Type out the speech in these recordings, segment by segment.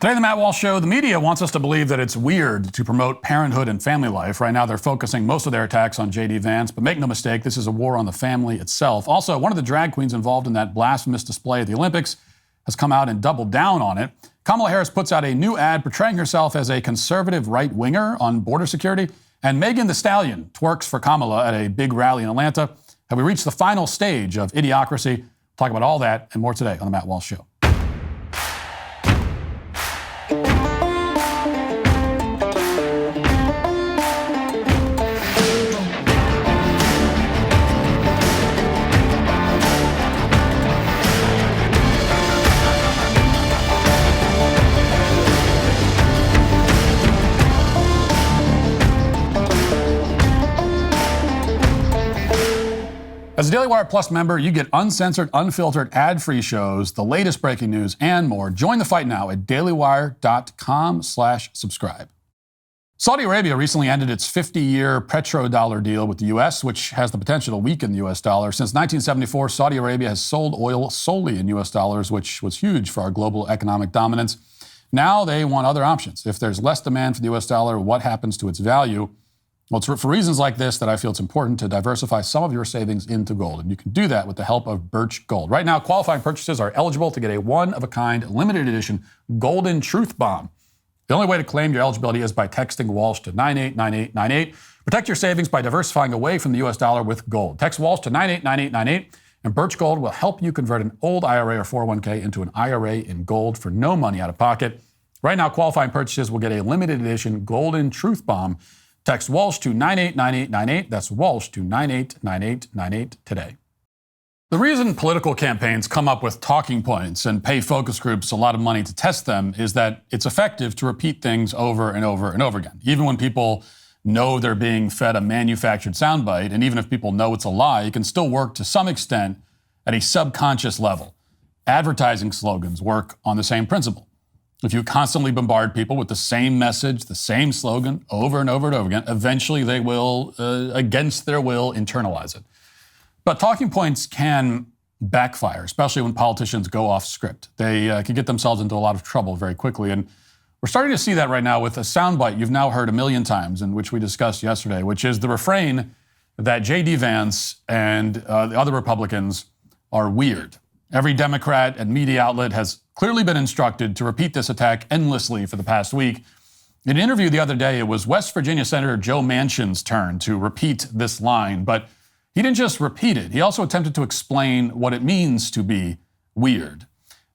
Today on the Matt Walsh Show, the media wants us to believe that it's weird to promote parenthood and family life. Right now, they're focusing most of their attacks on JD Vance, but make no mistake, this is a war on the family itself. Also, one of the drag queens involved in that blasphemous display at the Olympics has come out and doubled down on it. Kamala Harris puts out a new ad portraying herself as a conservative right-winger on border security, and Meghan Thee Stallion twerks for Kamala at a big rally in Atlanta. Have we reached the final stage of Idiocracy? We'll talk about all that and more today on the Matt Walsh Show. As a Daily Wire Plus member, you get uncensored, unfiltered, ad-free shows, the latest breaking news, and more. Join the fight now at dailywire.com/subscribe. Saudi Arabia recently ended its 50-year petrodollar deal with the U.S., which has the potential to weaken the U.S. dollar. Since 1974, Saudi Arabia has sold oil solely in U.S. dollars, which was huge for our global economic dominance. Now they want other options. If there's less demand for the U.S. dollar, what happens to its value? Well, it's for reasons like this that I feel it's important to diversify some of your savings into gold. And you can do that with the help of Birch Gold. Right now, qualifying purchases are eligible to get a one-of-a-kind, limited edition Golden Truth Bomb. The only way to claim your eligibility is by texting Walsh to 989898. Protect your savings by diversifying away from the U.S. dollar with gold. Text Walsh to 989898, and Birch Gold will help you convert an old IRA or 401k into an IRA in gold for no money out of pocket. Right now, qualifying purchases will get a limited edition Golden Truth Bomb. Text Walsh to 989898. That's Walsh to 989898 today. The reason political campaigns come up with talking points and pay focus groups a lot of money to test them is that it's effective to repeat things over and over and over again. Even when people know they're being fed a manufactured soundbite, and even if people know it's a lie, it can still work to some extent at a subconscious level. Advertising slogans work on the same principle. If you constantly bombard people with the same message, the same slogan over and over and over again, eventually they will, against their will, internalize it. But talking points can backfire, especially when politicians go off script. They can get themselves into a lot of trouble very quickly. And we're starting to see that right now with a soundbite you've now heard a million times, and which we discussed yesterday, which is the refrain that JD Vance and the other Republicans are weird. Every Democrat and media outlet has clearly been instructed to repeat this attack endlessly for the past week. In an interview the other day, it was West Virginia Senator Joe Manchin's turn to repeat this line, but he didn't just repeat it. He also attempted to explain what it means to be weird.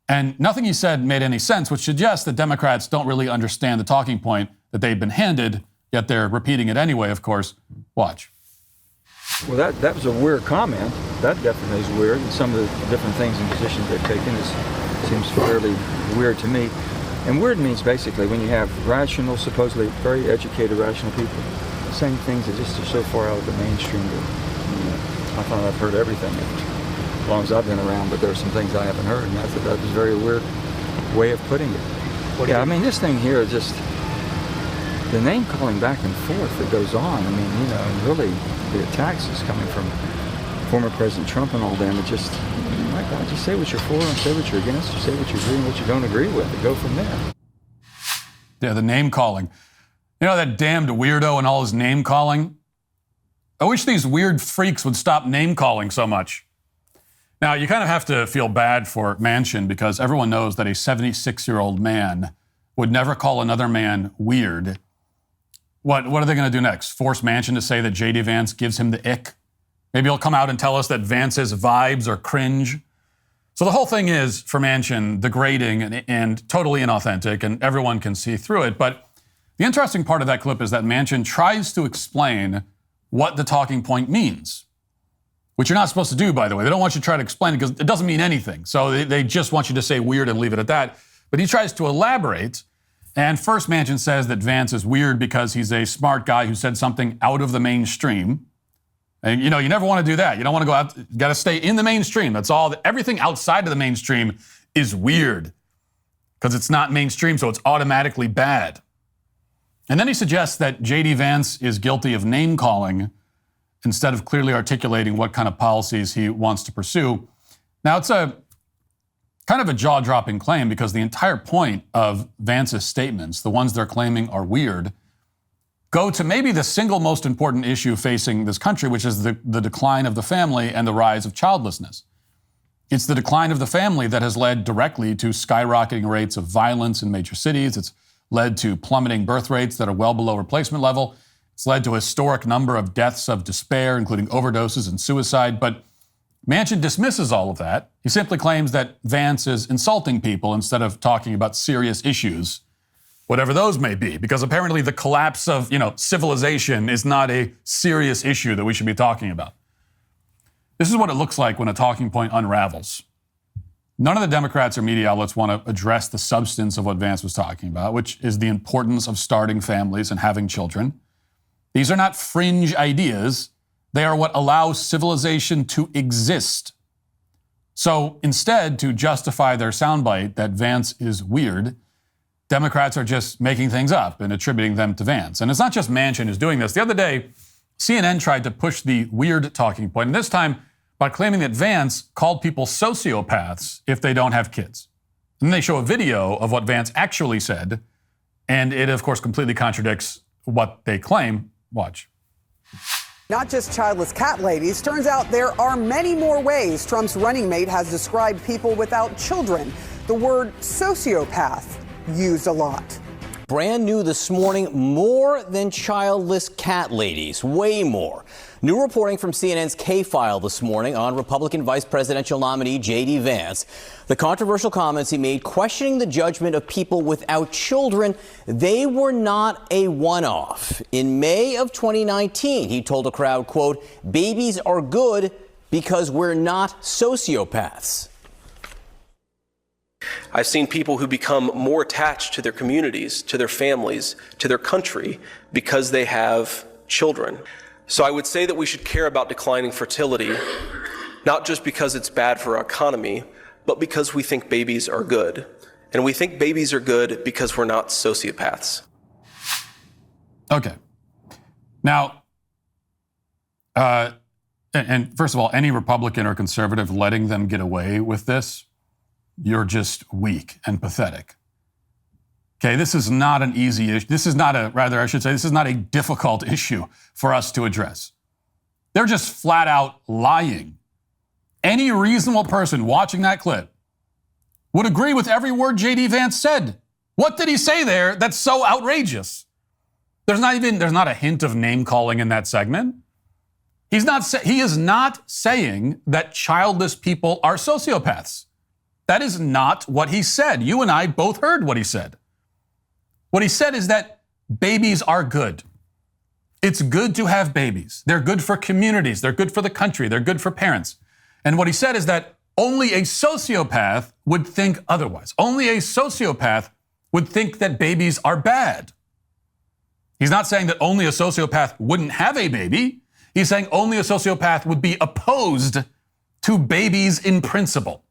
And nothing he said made any sense, which suggests that Democrats don't really understand the talking point that they've been handed, yet they're repeating it anyway, of course. Watch. Well, that was a weird comment. That definitely is weird, and some of the different things and positions they've taken seems fairly weird to me. And weird means basically when you have rational, supposedly very educated, rational people saying things that just are so far out of the mainstream that I find I've heard everything as long as I've been around, but there are some things I haven't heard, and that was a very weird way of putting it. Yeah, I mean, this thing here is just the name calling back and forth that goes on. I mean, and really the attacks is coming from former President Trump and all them. It just, my God, just say what you're for and say what you're against, or say what you agree and what you don't agree with, and go from there. Yeah, the name calling. You know, that damned weirdo and all his name calling? I wish these weird freaks would stop name calling so much. Now, you kind of have to feel bad for Manchin because everyone knows that a 76-year-old man would never call another man weird. What are they going to do next? Force Manchin to say that JD Vance gives him the ick? Maybe he'll come out and tell us that Vance's vibes are cringe. So the whole thing is, for Manchin, degrading and totally inauthentic, and everyone can see through it. But the interesting part of that clip is that Manchin tries to explain what the talking point means, which you're not supposed to do, by the way. They don't want you to try to explain it because it doesn't mean anything. So they just want you to say weird and leave it at that. But he tries to elaborate. And first, Manchin says that Vance is weird because he's a smart guy who said something out of the mainstream. And, you never want to do that. You don't want to go out. You got to stay in the mainstream. That's all. Everything outside of the mainstream is weird because it's not mainstream, so it's automatically bad. And then he suggests that JD Vance is guilty of name-calling instead of clearly articulating what kind of policies he wants to pursue. Now, it's a Kind of a jaw-dropping claim because the entire point of Vance's statements, the ones they're claiming are weird, go to maybe the single most important issue facing this country, which is the decline of the family and the rise of childlessness. It's the decline of the family that has led directly to skyrocketing rates of violence in major cities. It's led to plummeting birth rates that are well below replacement level. It's led to a historic number of deaths of despair, including overdoses and suicide. But Manchin dismisses all of that. He simply claims that Vance is insulting people instead of talking about serious issues, whatever those may be, because apparently the collapse of, civilization is not a serious issue that we should be talking about. This is what it looks like when a talking point unravels. None of the Democrats or media outlets want to address the substance of what Vance was talking about, which is the importance of starting families and having children. These are not fringe ideas. They are what allows civilization to exist. So instead, to justify their soundbite that Vance is weird, Democrats are just making things up and attributing them to Vance. And it's not just Manchin who's doing this. The other day, CNN tried to push the weird talking point, and this time by claiming that Vance called people sociopaths if they don't have kids. And they show a video of what Vance actually said, and it, of course, completely contradicts what they claim. Watch. Not just childless cat ladies. Turns out there are many more ways Trump's running mate has described people without children. The word sociopath used a lot. Brand new this morning, more than childless cat ladies, way more. New reporting from CNN's K-File this morning on Republican vice presidential nominee JD Vance. The controversial comments he made questioning the judgment of people without children, they were not a one-off. In May of 2019, he told a crowd, quote, "Babies are good because we're not sociopaths." I've seen people who become more attached to their communities, to their families, to their country because they have children. So I would say that we should care about declining fertility, not just because it's bad for our economy, but because we think babies are good. And we think babies are good because we're not sociopaths. Okay. Now, and first of all, any Republican or conservative letting them get away with this, you're just weak and pathetic. Okay, this is not an easy issue. This is not a difficult issue for us to address. They're just flat out lying. Any reasonable person watching that clip would agree with every word JD Vance said. What did he say there that's so outrageous? There's not a hint of name calling in that segment. He is not saying that childless people are sociopaths. That is not what he said. You and I both heard what he said. What he said is that babies are good. It's good to have babies. They're good for communities. They're good for the country. They're good for parents. And what he said is that only a sociopath would think otherwise. Only a sociopath would think that babies are bad. He's not saying that only a sociopath wouldn't have a baby. He's saying only a sociopath would be opposed to babies in principle.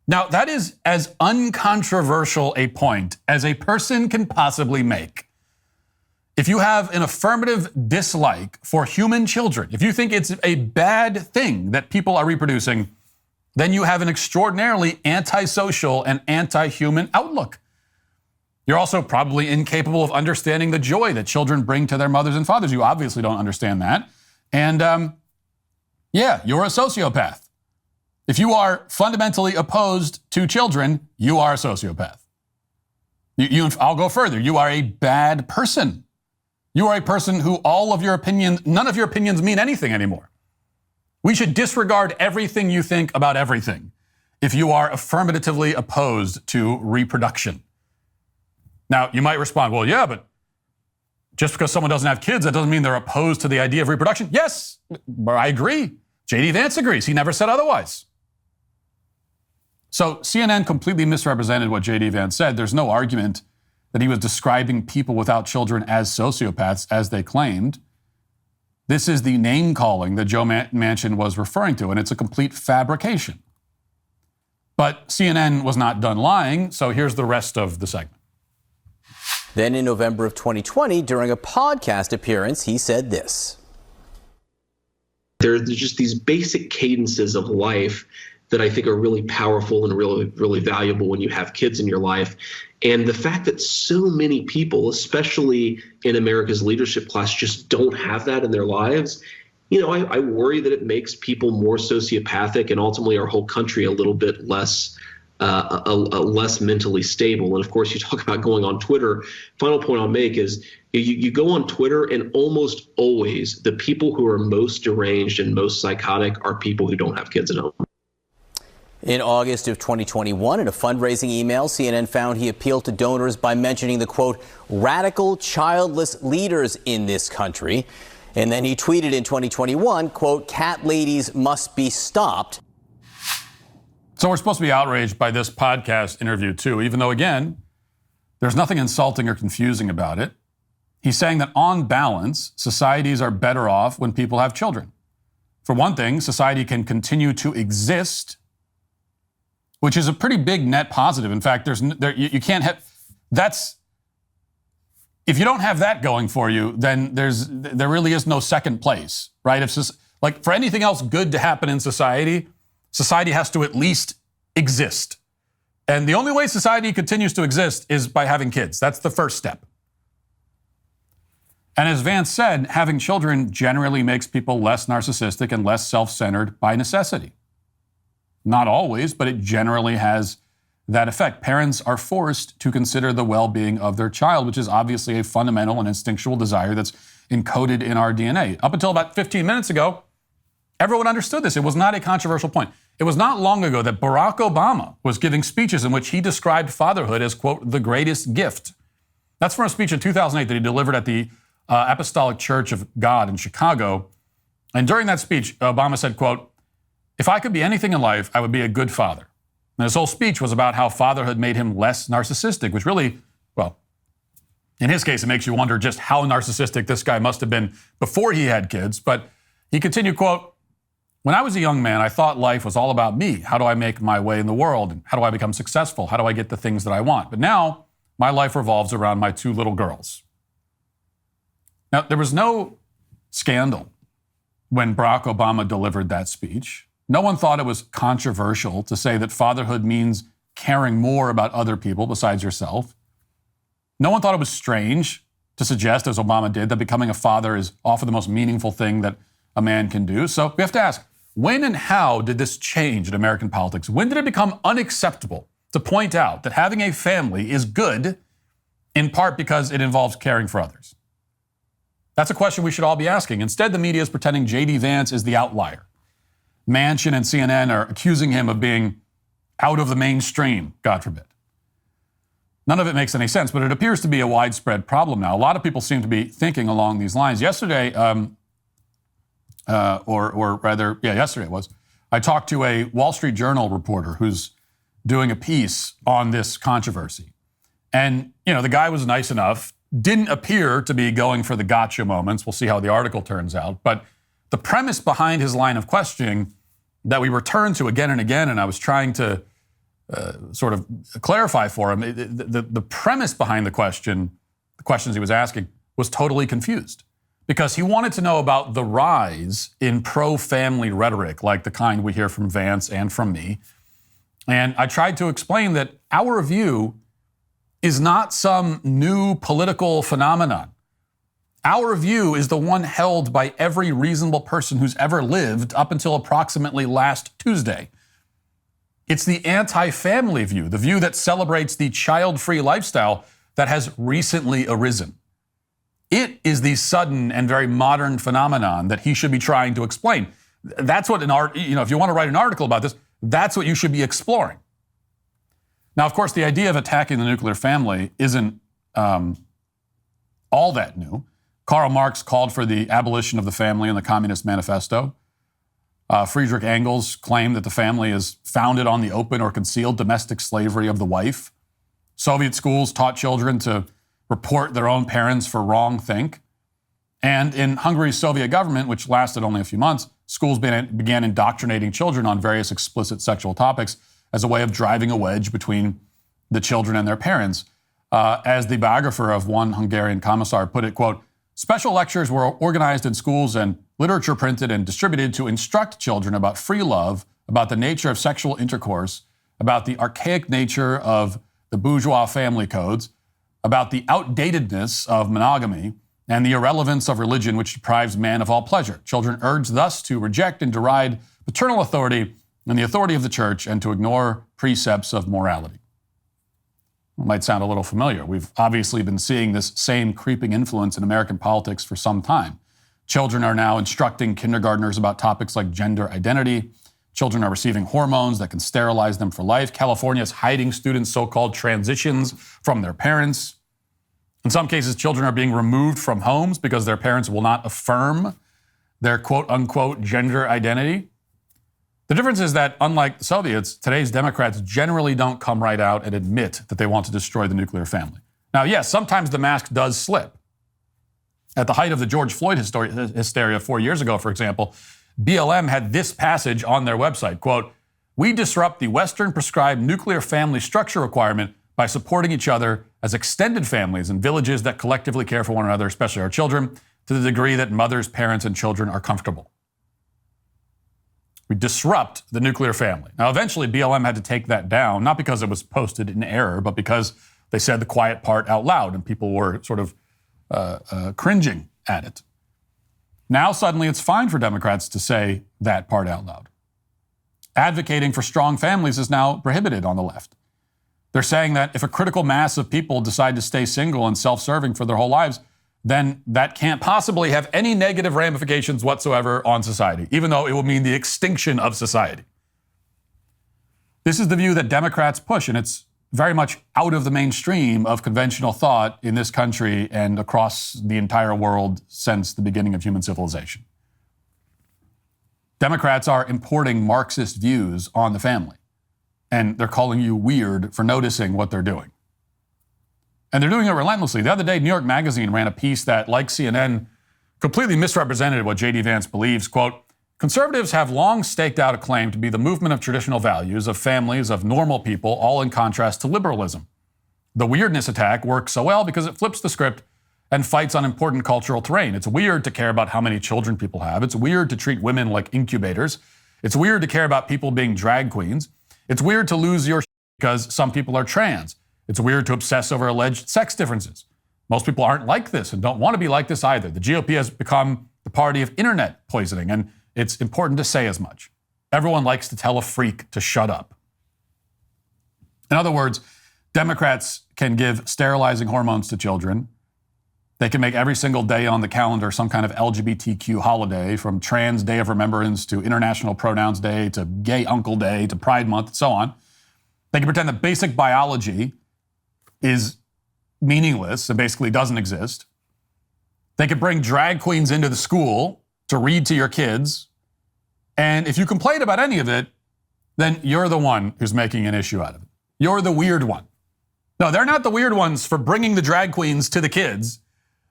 Now, that is as uncontroversial a point as a person can possibly make. If you have an affirmative dislike for human children, if you think it's a bad thing that people are reproducing, then you have an extraordinarily antisocial and anti-human outlook. You're also probably incapable of understanding the joy that children bring to their mothers and fathers. You obviously don't understand that. And you're a sociopath. If you are fundamentally opposed to children, you are a sociopath. I'll go further. You are a bad person. You are a person who none of your opinions mean anything anymore. We should disregard everything you think about everything if you are affirmatively opposed to reproduction. Now, you might respond, well, yeah, but just because someone doesn't have kids, that doesn't mean they're opposed to the idea of reproduction. Yes, I agree. JD Vance agrees. He never said otherwise. So CNN completely misrepresented what JD Vance said. There's no argument that he was describing people without children as sociopaths, as they claimed. This is the name-calling that Joe Manchin was referring to, and it's a complete fabrication. But CNN was not done lying, so here's the rest of the segment. Then in November of 2020, during a podcast appearance, he said this. There's just these basic cadences of life that I think are really powerful and really, really valuable when you have kids in your life. And the fact that so many people, especially in America's leadership class, just don't have that in their lives, I worry that it makes people more sociopathic and ultimately our whole country a little bit less less mentally stable. And of course, you talk about going on Twitter. Final point I'll make is you go on Twitter, and almost always the people who are most deranged and most psychotic are people who don't have kids at home. In August of 2021, in a fundraising email, CNN found he appealed to donors by mentioning the, quote, radical childless leaders in this country. And then he tweeted in 2021, quote, cat ladies must be stopped. So we're supposed to be outraged by this podcast interview, too, even though, again, there's nothing insulting or confusing about it. He's saying that on balance, societies are better off when people have children. For one thing, society can continue to exist, which is a pretty big net positive. In fact, you can't have, if you don't have that going for you, then there really is no second place, right? If like for anything else good to happen in society has to at least exist. And the only way society continues to exist is by having kids. That's the first step. And as Vance said, having children generally makes people less narcissistic and less self-centered by necessity. Not always, but it generally has that effect. Parents are forced to consider the well-being of their child, which is obviously a fundamental and instinctual desire that's encoded in our DNA. Up until about 15 minutes ago, everyone understood this. It was not a controversial point. It was not long ago that Barack Obama was giving speeches in which he described fatherhood as, quote, the greatest gift. That's from a speech in 2008 that he delivered at the Apostolic Church of God in Chicago. And during that speech, Obama said, quote, if I could be anything in life, I would be a good father. And his whole speech was about how fatherhood made him less narcissistic, which really, well, in his case, it makes you wonder just how narcissistic this guy must have been before he had kids. But he continued, quote, when I was a young man, I thought life was all about me. How do I make my way in the world? And how do I become successful? How do I get the things that I want? But now my life revolves around my two little girls. Now, there was no scandal when Barack Obama delivered that speech. No one thought it was controversial to say that fatherhood means caring more about other people besides yourself. No one thought it was strange to suggest, as Obama did, that becoming a father is often the most meaningful thing that a man can do. So we have to ask, when and how did this change in American politics? When did it become unacceptable to point out that having a family is good, in part because it involves caring for others? That's a question we should all be asking. Instead, the media is pretending JD Vance is the outlier. Manchin and CNN are accusing him of being out of the mainstream, God forbid. None of it makes any sense, but it appears to be a widespread problem now. A lot of people seem to be thinking along these lines. Yesterday, yesterday it was, I talked to a Wall Street Journal reporter who's doing a piece on this controversy. And, the guy was nice enough, didn't appear to be going for the gotcha moments. We'll see how the article turns out. But the premise behind his line of questioning that we returned to again and again, and I was trying to sort of clarify for him, the premise behind the questions he was asking was totally confused, because he wanted to know about the rise in pro-family rhetoric, like the kind we hear from Vance and from me. And I tried to explain that our view is not some new political phenomenon. Our view is the one held by every reasonable person who's ever lived up until approximately last Tuesday. It's the anti-family view, the view that celebrates the child-free lifestyle that has recently arisen. It is the sudden and very modern phenomenon that he should be trying to explain. That's what if you want to write an article about this, that's what you should be exploring. Now, of course, the idea of attacking the nuclear family isn't all that new. Karl Marx called for the abolition of the family in the Communist Manifesto. Friedrich Engels claimed that the family is founded on the open or concealed domestic slavery of the wife. Soviet schools taught children to report their own parents for wrong think. And in Hungary's Soviet government, which lasted only a few months, schools began indoctrinating children on various explicit sexual topics as a way of driving a wedge between the children and their parents. As the biographer of one Hungarian commissar put it, quote, special lectures were organized in schools and literature printed and distributed to instruct children about free love, about the nature of sexual intercourse, about the archaic nature of the bourgeois family codes, about the outdatedness of monogamy, and the irrelevance of religion, which deprives man of all pleasure. Children urge thus to reject and deride paternal authority and the authority of the church and to ignore precepts of morality. It might sound a little familiar. We've obviously been seeing this same creeping influence in American politics for some time. Children are now instructing kindergartners about topics like gender identity. Children are receiving hormones that can sterilize them for life. California is hiding students' so-called transitions from their parents. In some cases, children are being removed from homes because their parents will not affirm their quote-unquote gender identity. The difference is that, unlike the Soviets, today's Democrats generally don't come right out and admit that they want to destroy the nuclear family. Now, yes, sometimes the mask does slip. At the height of the George Floyd hysteria 4 years ago, for example, BLM had this passage on their website, quote, "We disrupt the Western prescribed nuclear family structure requirement by supporting each other as extended families in villages that collectively care for one another, especially our children, to the degree that mothers, parents, and children are comfortable." We disrupt the nuclear family. Now, eventually, BLM had to take that down, not because it was posted in error, but because they said the quiet part out loud and people were sort of cringing at it. Now, suddenly, it's fine for Democrats to say that part out loud. Advocating for strong families is now prohibited on the left. They're saying that if a critical mass of people decide to stay single and self-serving for their whole lives, then that can't possibly have any negative ramifications whatsoever on society, even though it will mean the extinction of society. This is the view that Democrats push, and it's very much out of the mainstream of conventional thought in this country and across the entire world since the beginning of human civilization. Democrats are importing Marxist views on the family, and they're calling you weird for noticing what they're doing. And they're doing it relentlessly. The other day, New York Magazine ran a piece that, like CNN, completely misrepresented what JD Vance believes. Quote, "Conservatives have long staked out a claim to be the movement of traditional values, of families, of normal people, all in contrast to liberalism. The weirdness attack works so well because it flips the script and fights on important cultural terrain. It's weird to care about how many children people have. It's weird to treat women like incubators. It's weird to care about people being drag queens. It's weird to lose your shit because some people are trans. It's weird to obsess over alleged sex differences. Most people aren't like this and don't want to be like this either. The GOP has become the party of internet poisoning, and it's important to say as much. Everyone likes to tell a freak to shut up." In other words, Democrats can give sterilizing hormones to children. They can make every single day on the calendar some kind of LGBTQ holiday, from Trans Day of Remembrance to International Pronouns Day to Gay Uncle Day to Pride Month and so on. They can pretend that basic biology is meaningless and basically doesn't exist. They could bring drag queens into the school to read to your kids. And if you complain about any of it, then you're the one who's making an issue out of it. You're the weird one. No, they're not the weird ones for bringing the drag queens to the kids.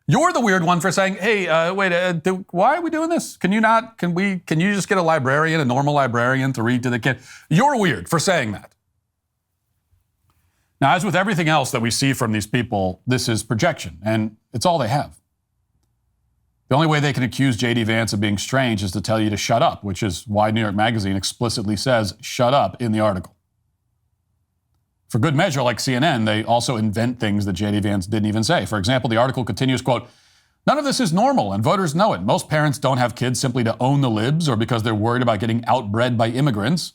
You're the weird one for saying, "Hey, why are we doing this? Can you just get a normal librarian to read to the kid?" You're weird for saying that. Now, as with everything else that we see from these people, this is projection, and it's all they have. The only way they can accuse JD Vance of being strange is to tell you to shut up, which is why New York Magazine explicitly says "shut up" in the article. For good measure, like CNN, they also invent things that JD Vance didn't even say. For example, the article continues, quote, "None of this is normal, and voters know it. Most parents don't have kids simply to own the libs or because they're worried about getting outbred by immigrants.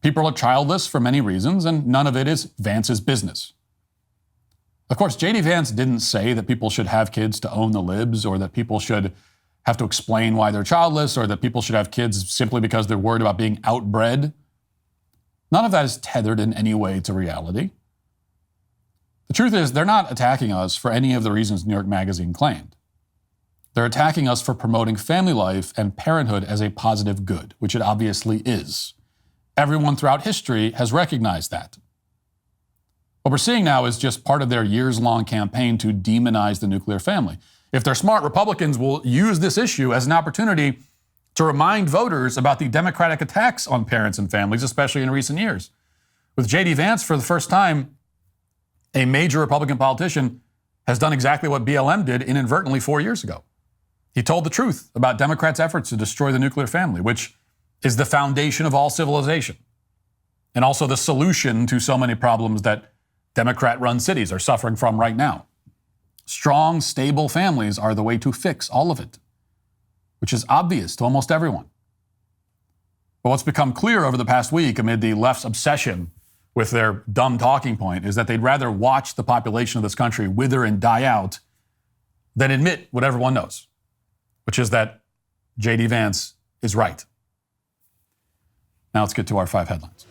People are childless for many reasons, and none of it is Vance's business." Of course, JD Vance didn't say that people should have kids to own the libs, or that people should have to explain why they're childless, or that people should have kids simply because they're worried about being outbred. None of that is tethered in any way to reality. The truth is, they're not attacking us for any of the reasons New York Magazine claimed. They're attacking us for promoting family life and parenthood as a positive good, which it obviously is. Everyone throughout history has recognized that. What we're seeing now is just part of their years-long campaign to demonize the nuclear family. If they're smart, Republicans will use this issue as an opportunity to remind voters about the Democratic attacks on parents and families, especially in recent years. With JD Vance, for the first time, a major Republican politician has done exactly what BLM did inadvertently 4 years ago. He told the truth about Democrats' efforts to destroy the nuclear family, which is the foundation of all civilization and also the solution to so many problems that Democrat-run cities are suffering from right now. Strong, stable families are the way to fix all of it, which is obvious to almost everyone. But what's become clear over the past week amid the left's obsession with their dumb talking point is that they'd rather watch the population of this country wither and die out than admit what everyone knows, which is that JD Vance is right. Now let's get to our 5 headlines.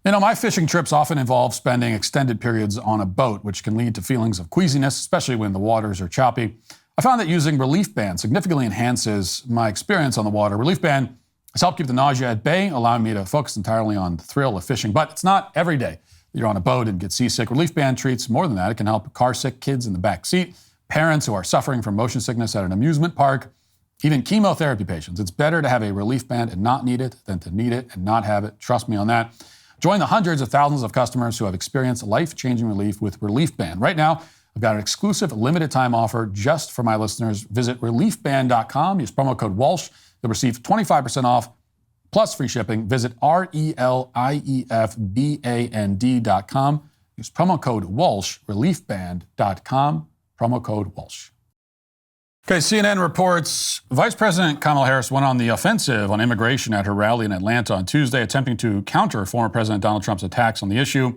You know, my fishing trips often involve spending extended periods on a boat, which can lead to feelings of queasiness, especially when the waters are choppy. I found that using Relief Band significantly enhances my experience on the water. Relief Band has helped keep the nausea at bay, allowing me to focus entirely on the thrill of fishing. But it's not every day that you're on a boat and get seasick. Relief Band treats more than that. It can help car-sick kids in the back seat, parents who are suffering from motion sickness at an amusement park, even chemotherapy patients. It's better to have a Relief Band and not need it than to need it and not have it. Trust me on that. Join the hundreds of thousands of customers who have experienced life-changing relief with Relief Band. Right now, I've got an exclusive limited-time offer just for my listeners. Visit reliefband.com. Use promo code Walsh. You'll receive 25% off plus free shipping. Visit reliefband.com. Use promo code Walsh, reliefband.com, promo code Walsh. Okay, CNN reports Vice President Kamala Harris went on the offensive on immigration at her rally in Atlanta on Tuesday, attempting to counter former President Donald Trump's attacks on the issue.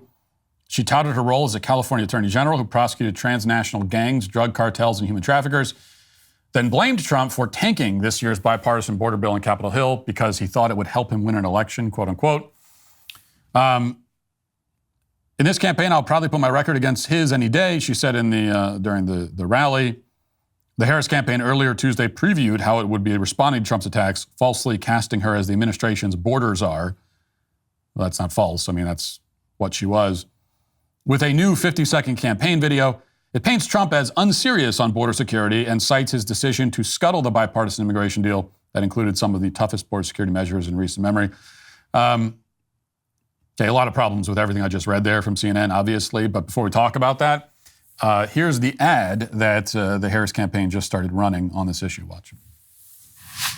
She touted her role as a California attorney general who prosecuted transnational gangs, drug cartels, and human traffickers, then blamed Trump for tanking this year's bipartisan border bill on Capitol Hill because he thought it would help him win an election, quote unquote. In this campaign, I'll proudly put my record against his any day, she said during the rally. The Harris campaign earlier Tuesday previewed how it would be responding to Trump's attacks, falsely casting her as the administration's border czar. Well, that's not false. I mean, that's what she was. With a new 50-second campaign video, it paints Trump as unserious on border security and cites his decision to scuttle the bipartisan immigration deal that included some of the toughest border security measures in recent memory. Okay, a lot of problems with everything I just read there from CNN, obviously. But before we talk about that, here's the ad that the Harris campaign just started running on this issue. Watch.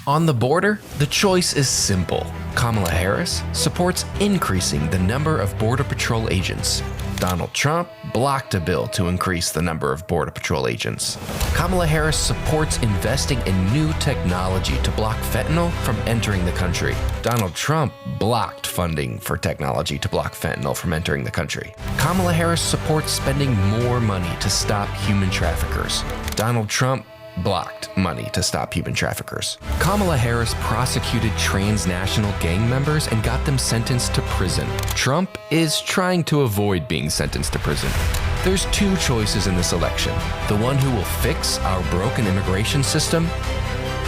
On the border, the choice is simple. Kamala Harris supports increasing the number of Border Patrol agents. Donald Trump blocked a bill to increase the number of Border Patrol agents. Kamala Harris supports investing in new technology to block fentanyl from entering the country. Donald Trump blocked funding for technology to block fentanyl from entering the country. Kamala Harris supports spending more money to stop human traffickers. Donald Trump blocked money to stop human traffickers. Kamala Harris prosecuted transnational gang members and got them sentenced to prison. Trump is trying to avoid being sentenced to prison. There's 2 choices in this election: the one who will fix our broken immigration system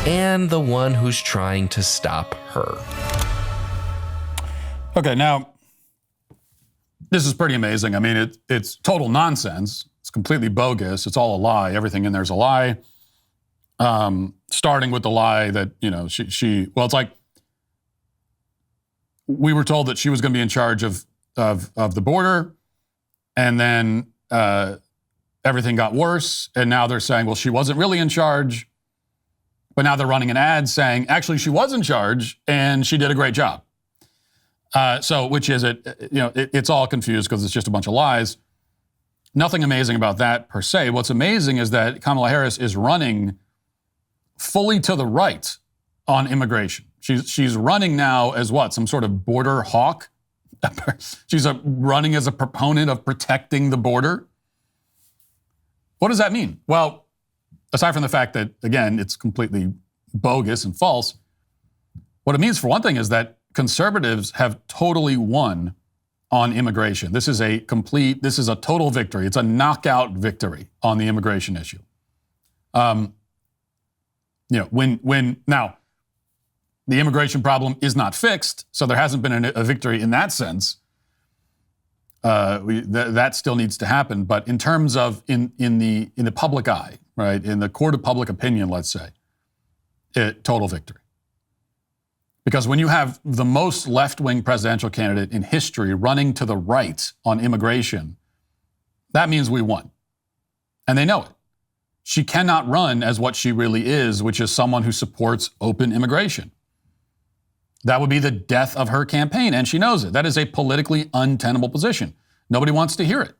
and the one who's trying to stop her. Okay, now, this is pretty amazing. I mean, it's total nonsense. It's completely bogus. It's all a lie. Everything in there's a lie. Starting with the lie that, you know, well, it's like we were told that she was going to be in charge of the border, and then everything got worse, and now they're saying, well, she wasn't really in charge, but now they're running an ad saying, actually, she was in charge, and she did a great job. So, which is it? You know, it's all confused because it's just a bunch of lies. Nothing amazing about that per se. What's amazing is that Kamala Harris is running fully to the right on immigration. She's running now as what? Some sort of border hawk? She's running as a proponent of protecting the border. What does that mean? Well, aside from the fact that, again, it's completely bogus and false, what it means, for one thing, is that conservatives have totally won on immigration. This is a total victory. It's a knockout victory on the immigration issue. You know, when now the immigration problem is not fixed, so there hasn't been a victory in that sense. That still needs to happen. But in terms of in the public eye, right, in the court of public opinion, let's say, total victory. Because when you have the most left-wing presidential candidate in history running to the right on immigration, that means we won, and they know it. she cannot run as what she really is, which is someone who supports open immigration. That would be the death of her campaign, and she knows it. That is a politically untenable position. Nobody wants to hear it.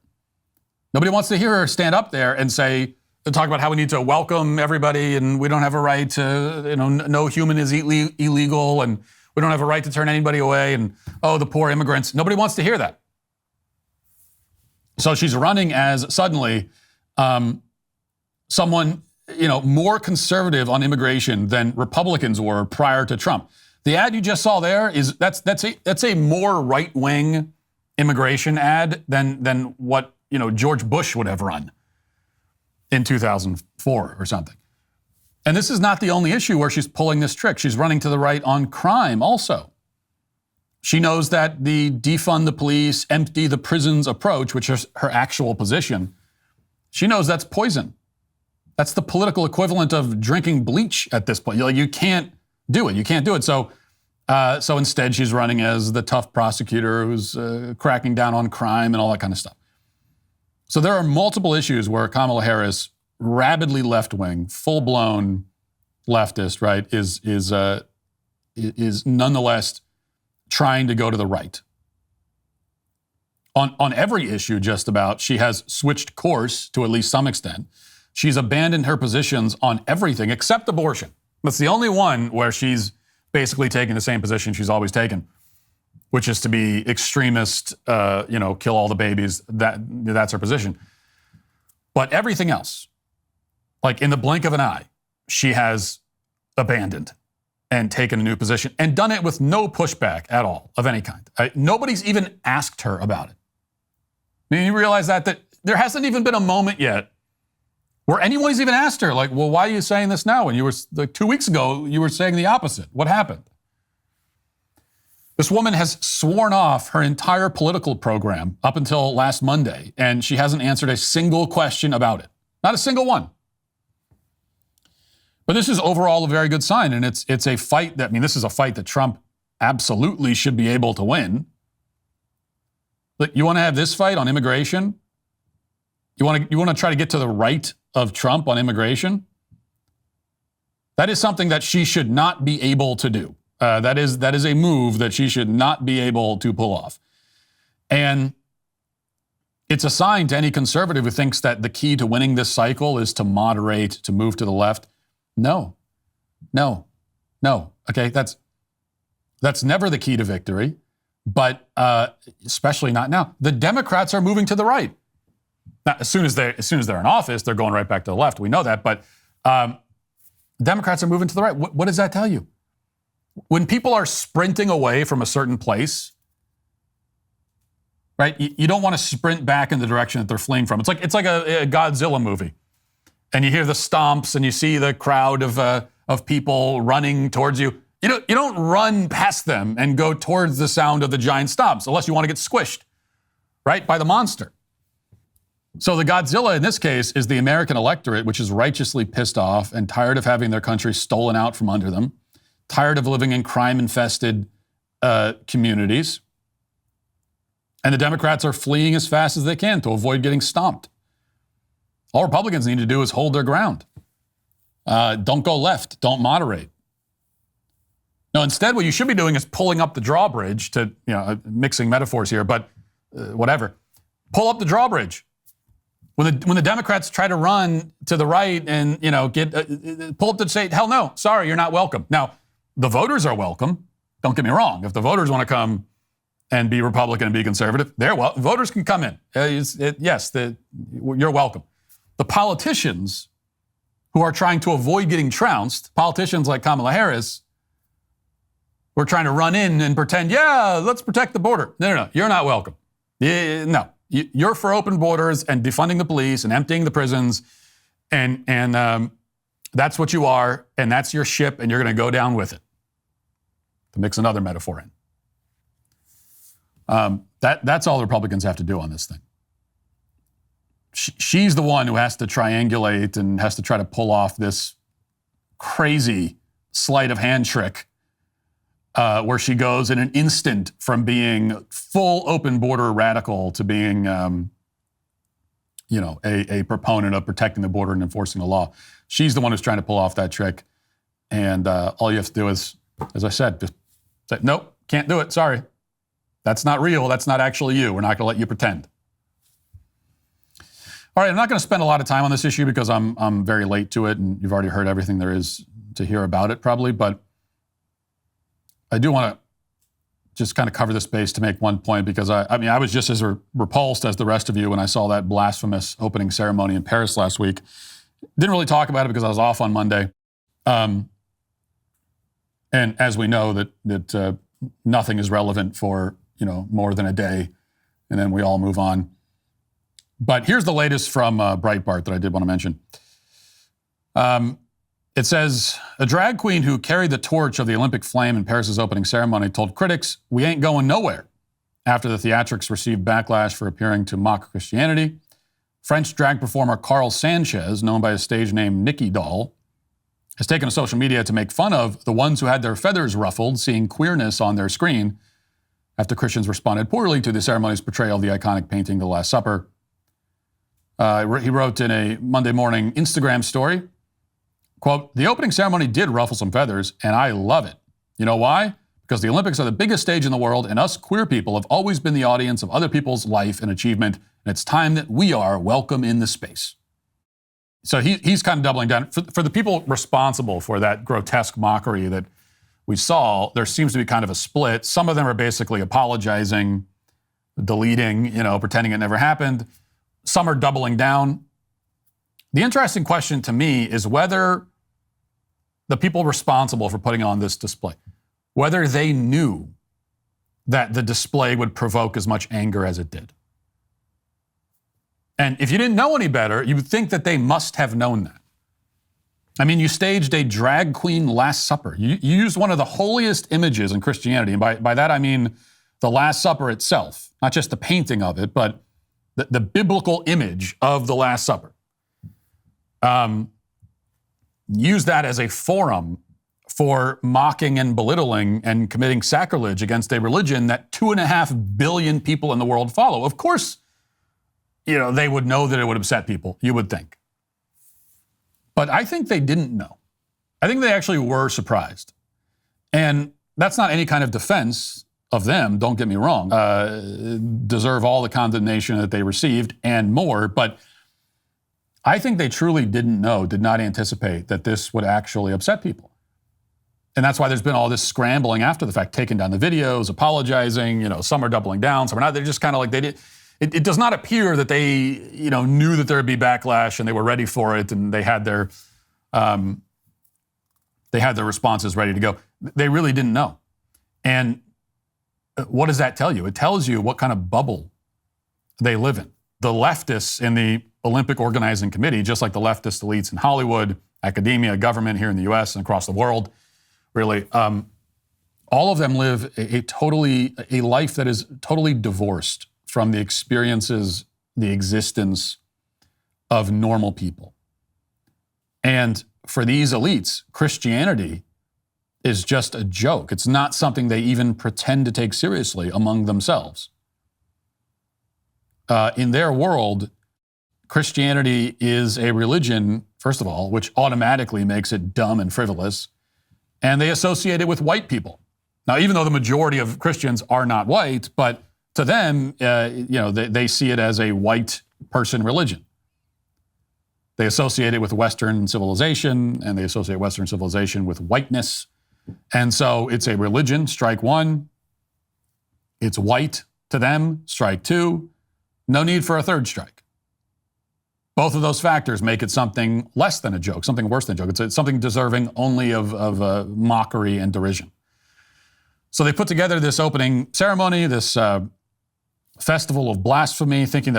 Nobody wants to hear her stand up there and talk about how we need to welcome everybody and we don't have a right to, no human is illegal and we don't have a right to turn anybody away and, oh, the poor immigrants. Nobody wants to hear that. So she's running as suddenly someone, more conservative on immigration than Republicans were prior to Trump. The ad you just saw there that's a more right-wing immigration ad than what, George Bush would have run in 2004 or something. And this is not the only issue where she's pulling this trick. She's running to the right on crime also. She knows that the defund the police, empty the prisons approach, which is her actual position, she knows that's poison. That's the political equivalent of drinking bleach at this point. You can't do it. You can't do it. So instead, she's running as the tough prosecutor who's cracking down on crime and all that kind of stuff. So there are multiple issues where Kamala Harris, rabidly left-wing, full-blown leftist, right, is nonetheless trying to go to the right. On every issue, just about, she has switched course to at least some extent. She's abandoned her positions on everything except abortion. That's the only one where she's basically taking the same position she's always taken, which is to be extremist, kill all the babies. That's her position. But everything else, like in the blink of an eye, she has abandoned and taken a new position and done it with no pushback at all of any kind. Nobody's even asked her about it. I mean, you realize that there hasn't even been a moment yet where anyone's even asked her, like, well, why are you saying this now? When you were, 2 weeks ago, you were saying the opposite. What happened? This woman has sworn off her entire political program up until last Monday, and she hasn't answered a single question about it. Not a single one. But this is overall a very good sign, and it's a fight this is a fight that Trump absolutely should be able to win. Look, you want to have this fight on immigration? You want to try to get to the right of Trump on immigration? That is something that she should not be able to do. That is a move that she should not be able to pull off. And it's a sign to any conservative who thinks that the key to winning this cycle is to moderate, to move to the left. No. Okay, that's never the key to victory, but especially not now. The Democrats are moving to the right. Now, as soon as they're in office, they're going right back to the left. We know that, but Democrats are moving to the right. What does that tell you? When people are sprinting away from a certain place, right? You don't want to sprint back in the direction that they're fleeing from. It's like a Godzilla movie, and you hear the stomps and you see the crowd of people running towards you. You don't run past them and go towards the sound of the giant stomps unless you want to get squished, right, by the monster. So the Godzilla in this case is the American electorate, which is righteously pissed off and tired of having their country stolen out from under them, tired of living in crime-infested communities. And the Democrats are fleeing as fast as they can to avoid getting stomped. All Republicans need to do is hold their ground. Don't go left. Don't moderate. No, instead, what you should be doing is pulling up the drawbridge to, mixing metaphors here, but whatever. Pull up the drawbridge. When the Democrats try to run to the right and, pull up to say, hell no, sorry, you're not welcome. Now, the voters are welcome. Don't get me wrong. If the voters want to come and be Republican and be conservative, voters can come in. You're welcome. The politicians who are trying to avoid getting trounced, politicians like Kamala Harris, who are trying to run in and pretend, let's protect the border. No, you're not welcome. No. You're for open borders and defunding the police and emptying the prisons, and that's what you are, and that's your ship, and you're going to go down with it. To mix another metaphor in. That's all the Republicans have to do on this thing. She's the one who has to triangulate and has to try to pull off this crazy sleight of hand trick where she goes in an instant from being full open border radical to being a proponent of protecting the border and enforcing the law. She's the one who's trying to pull off that trick. And all you have to do is, as I said, just say, nope, can't do it. Sorry. That's not real. That's not actually you. We're not going to let you pretend. All right, I'm not going to spend a lot of time on this issue because I'm very late to it, and you've already heard everything there is to hear about it probably, but I do want to just kind of cover this base to make one point because I was just as repulsed as the rest of you when I saw that blasphemous opening ceremony in Paris last week. Didn't really talk about it because I was off on Monday. And as we know that nothing is relevant for, more than a day, and then we all move on. But here's the latest from Breitbart that I did want to mention. It says, a drag queen who carried the torch of the Olympic flame in Paris's opening ceremony told critics, "We ain't going nowhere," after the theatrics received backlash for appearing to mock Christianity. French drag performer Carl Sanchez, known by his stage name Nikki Doll, has taken to social media to make fun of the ones who had their feathers ruffled seeing queerness on their screen after Christians responded poorly to the ceremony's portrayal of the iconic painting The Last Supper. He wrote in a Monday morning Instagram story, quote, "The opening ceremony did ruffle some feathers, and I love it. You know why? Because the Olympics are the biggest stage in the world, and us queer people have always been the audience of other people's life and achievement, and it's time that we are welcome in the space." So he's kind of doubling down. For the people responsible for that grotesque mockery that we saw, there seems to be kind of a split. Some of them are basically apologizing, deleting, pretending it never happened. Some are doubling down. The interesting question to me is whether the people responsible for putting on this display, whether they knew that the display would provoke as much anger as it did. And if you didn't know any better, you would think that they must have known that. I mean, you staged a drag queen Last Supper. You used one of the holiest images in Christianity. And by that, I mean the Last Supper itself, not just the painting of it, but the biblical image of the Last Supper. Use that as a forum for mocking and belittling and committing sacrilege against a religion that 2.5 billion people in the world follow. Of course, they would know that it would upset people, you would think. But I think they didn't know. I think they actually were surprised. And that's not any kind of defense of them, don't get me wrong. Deserve all the condemnation that they received and more, but I think they truly did not anticipate that this would actually upset people. And that's why there's been all this scrambling after the fact, taking down the videos, apologizing, some are doubling down, some are not. They're just kind of like, it does not appear that they, knew that there would be backlash and they were ready for it and they had their responses ready to go. They really didn't know. And what does that tell you? It tells you what kind of bubble they live in. The leftists in the Olympic Organizing Committee, just like the leftist elites in Hollywood, academia, government here in the US and across the world, really, all of them live a life that is totally divorced from the experiences, the existence of normal people. And for these elites, Christianity is just a joke. It's not something they even pretend to take seriously among themselves. In their world, Christianity is a religion, first of all, which automatically makes it dumb and frivolous, and they associate it with white people. Now, even though the majority of Christians are not white, but to them, they see it as a white person religion. They associate it with Western civilization, and they associate Western civilization with whiteness. And so it's a religion, strike one. It's white to them, strike two. No need for a third strike. Both of those factors make it something less than a joke, something worse than a joke. It's something deserving only of mockery and derision. So they put together this opening ceremony, this festival of blasphemy, assuming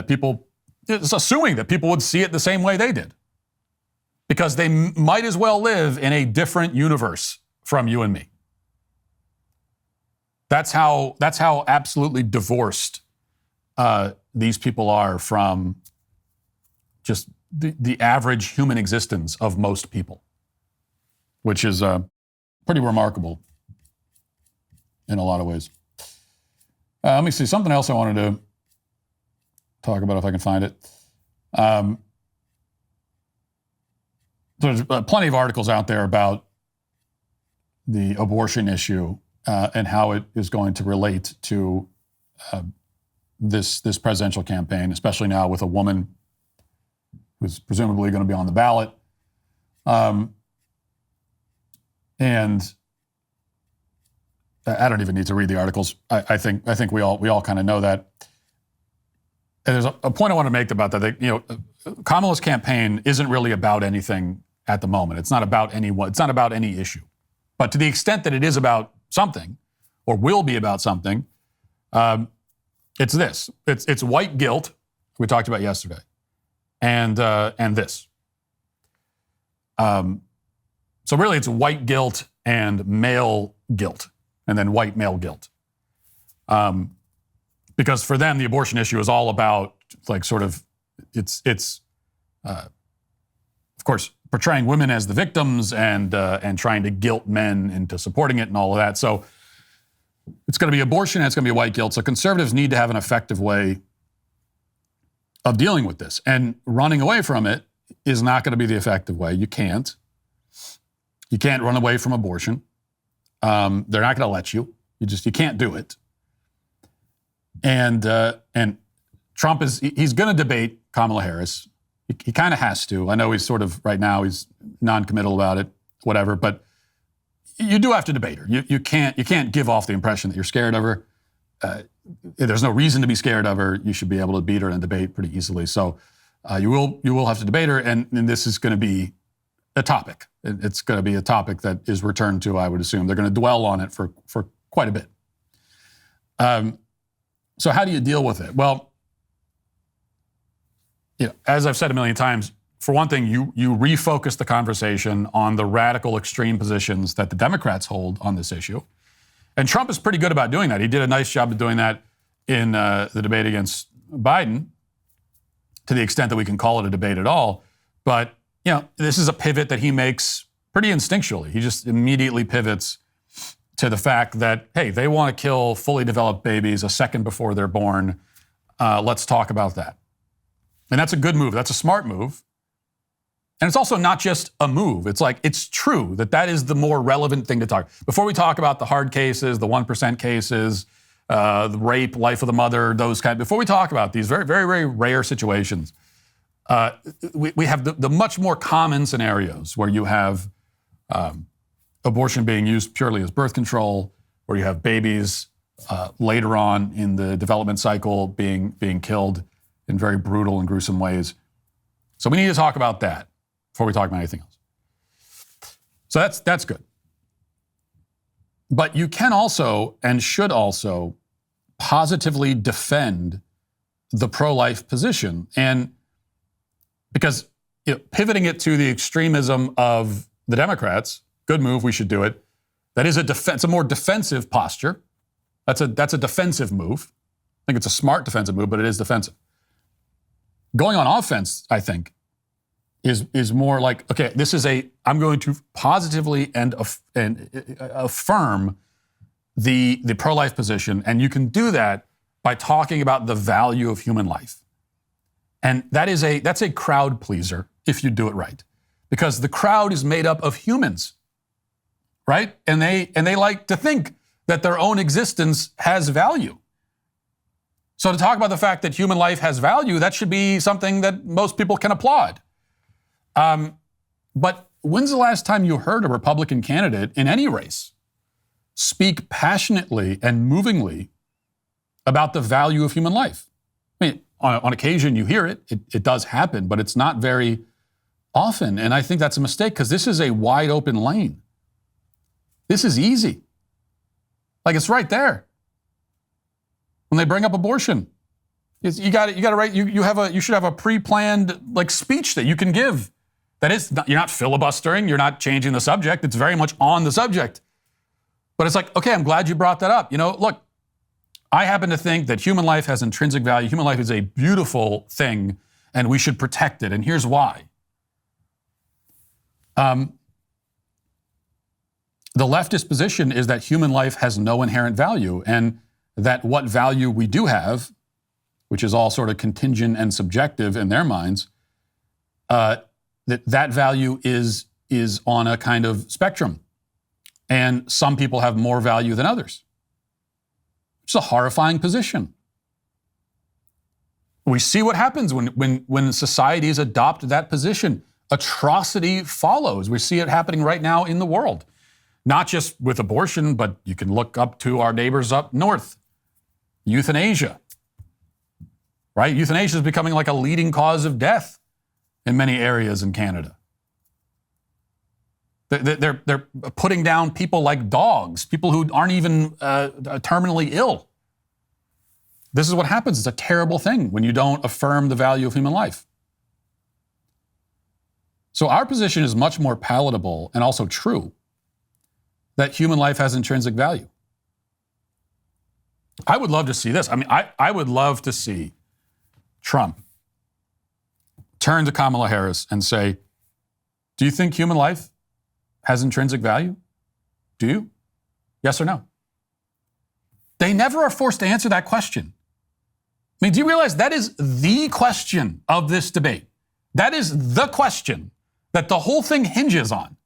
that people would see it the same way they did. Because they might as well live in a different universe from you and me. That's how absolutely divorced these people are from just the average human existence of most people, which is pretty remarkable in a lot of ways. Let me see, something else I wanted to talk about if I can find it. There's plenty of articles out there about the abortion issue and how it is going to relate to this presidential campaign, especially now with a woman who's presumably going to be on the ballot. And I don't even need to read the articles. I think we all kind of know that. And there's a point I want to make about that. Kamala's campaign isn't really about anything at the moment. It's not about anyone. It's not about any issue. But to the extent that it is about something, or will be about something, it's this. It's white guilt we talked about yesterday, and this. So really, it's white guilt and male guilt, and then white male guilt. Because for them, the abortion issue is all about, like, sort of, it's of course, portraying women as the victims and trying to guilt men into supporting it and all of that. So it's going to be abortion and it's going to be white guilt. So conservatives need to have an effective way of dealing with this. And running away from it is not going to be the effective way. You can't. You can't run away from abortion. They're not going to let you. You can't do it. And Trump he's going to debate Kamala Harris. He kind of has to. I know he's sort of, right now, he's non-committal about it, whatever, but you do have to debate her. You can't give off the impression that you're scared of her. There's no reason to be scared of her. You should be able to beat her in a debate pretty easily. So you will have to debate her, and this is going to be a topic. It's going to be a topic that is returned to, I would assume. They're going to dwell on it for quite a bit. So how do you deal with it? Well, as I've said a million times, for one thing, you refocus the conversation on the radical extreme positions that the Democrats hold on this issue. And Trump is pretty good about doing that. He did a nice job of doing that in the debate against Biden, to the extent that we can call it a debate at all. But, this is a pivot that he makes pretty instinctually. He just immediately pivots to the fact that, hey, they want to kill fully developed babies a second before they're born. Let's talk about that. And that's a good move. That's a smart move. And it's also not just a move. It's like, it's true that is the more relevant thing to talk. Before we talk about the hard cases, the 1% cases, the rape, life of the mother, before we talk about these very, very, very rare situations, we have the much more common scenarios where you have abortion being used purely as birth control, where you have babies later on in the development cycle being killed in very brutal and gruesome ways. So we need to talk about that before we talk about anything else. So that's good. But you can also and should also positively defend the pro-life position. And because pivoting it to the extremism of the Democrats, good move, we should do it. That is it's a more defensive posture. That's a defensive move. I think it's a smart defensive move, but it is defensive. Going on offense, I think, is more like, okay, I'm going to positively and affirm the pro-life position, and you can do that by talking about the value of human life. And that's a crowd pleaser if you do it right, because the crowd is made up of humans, right? And they like to think that their own existence has value. So to talk about the fact that human life has value, that should be something that most people can applaud. But when's the last time you heard a Republican candidate in any race speak passionately and movingly about the value of human life? I mean, on occasion you hear it. It does happen, but it's not very often. And I think that's a mistake, because this is a wide open lane. This is easy. Like, it's right there. When they bring up abortion, you should have a pre-planned speech that you can give. That is, you're not filibustering, you're not changing the subject. It's very much on the subject. But it's like, okay, I'm glad you brought that up. Look, I happen to think that human life has intrinsic value. Human life is a beautiful thing, and we should protect it. And here's why. The leftist position is that human life has no inherent value, and that what value we do have which is all sort of contingent and subjective in their minds, that value is on a kind of spectrum. And some people have more value than others. It's a horrifying position. We see what happens when societies adopt that position. Atrocity follows. We see it happening right now in the world. Not just with abortion, but you can look up to our neighbors up north. Euthanasia. Right? Euthanasia is becoming like a leading cause of death in many areas in Canada. They're putting down people like dogs, people who aren't even terminally ill. This is what happens. It's a terrible thing when you don't affirm the value of human life. So our position is much more palatable and also true, that human life has intrinsic value. I would love to see this. I mean, I would love to see Trump turn to Kamala Harris and say, do you think human life has intrinsic value? Do you? Yes or no? They never are forced to answer that question. I mean, do you realize that is the question of this debate? That is the question that the whole thing hinges on.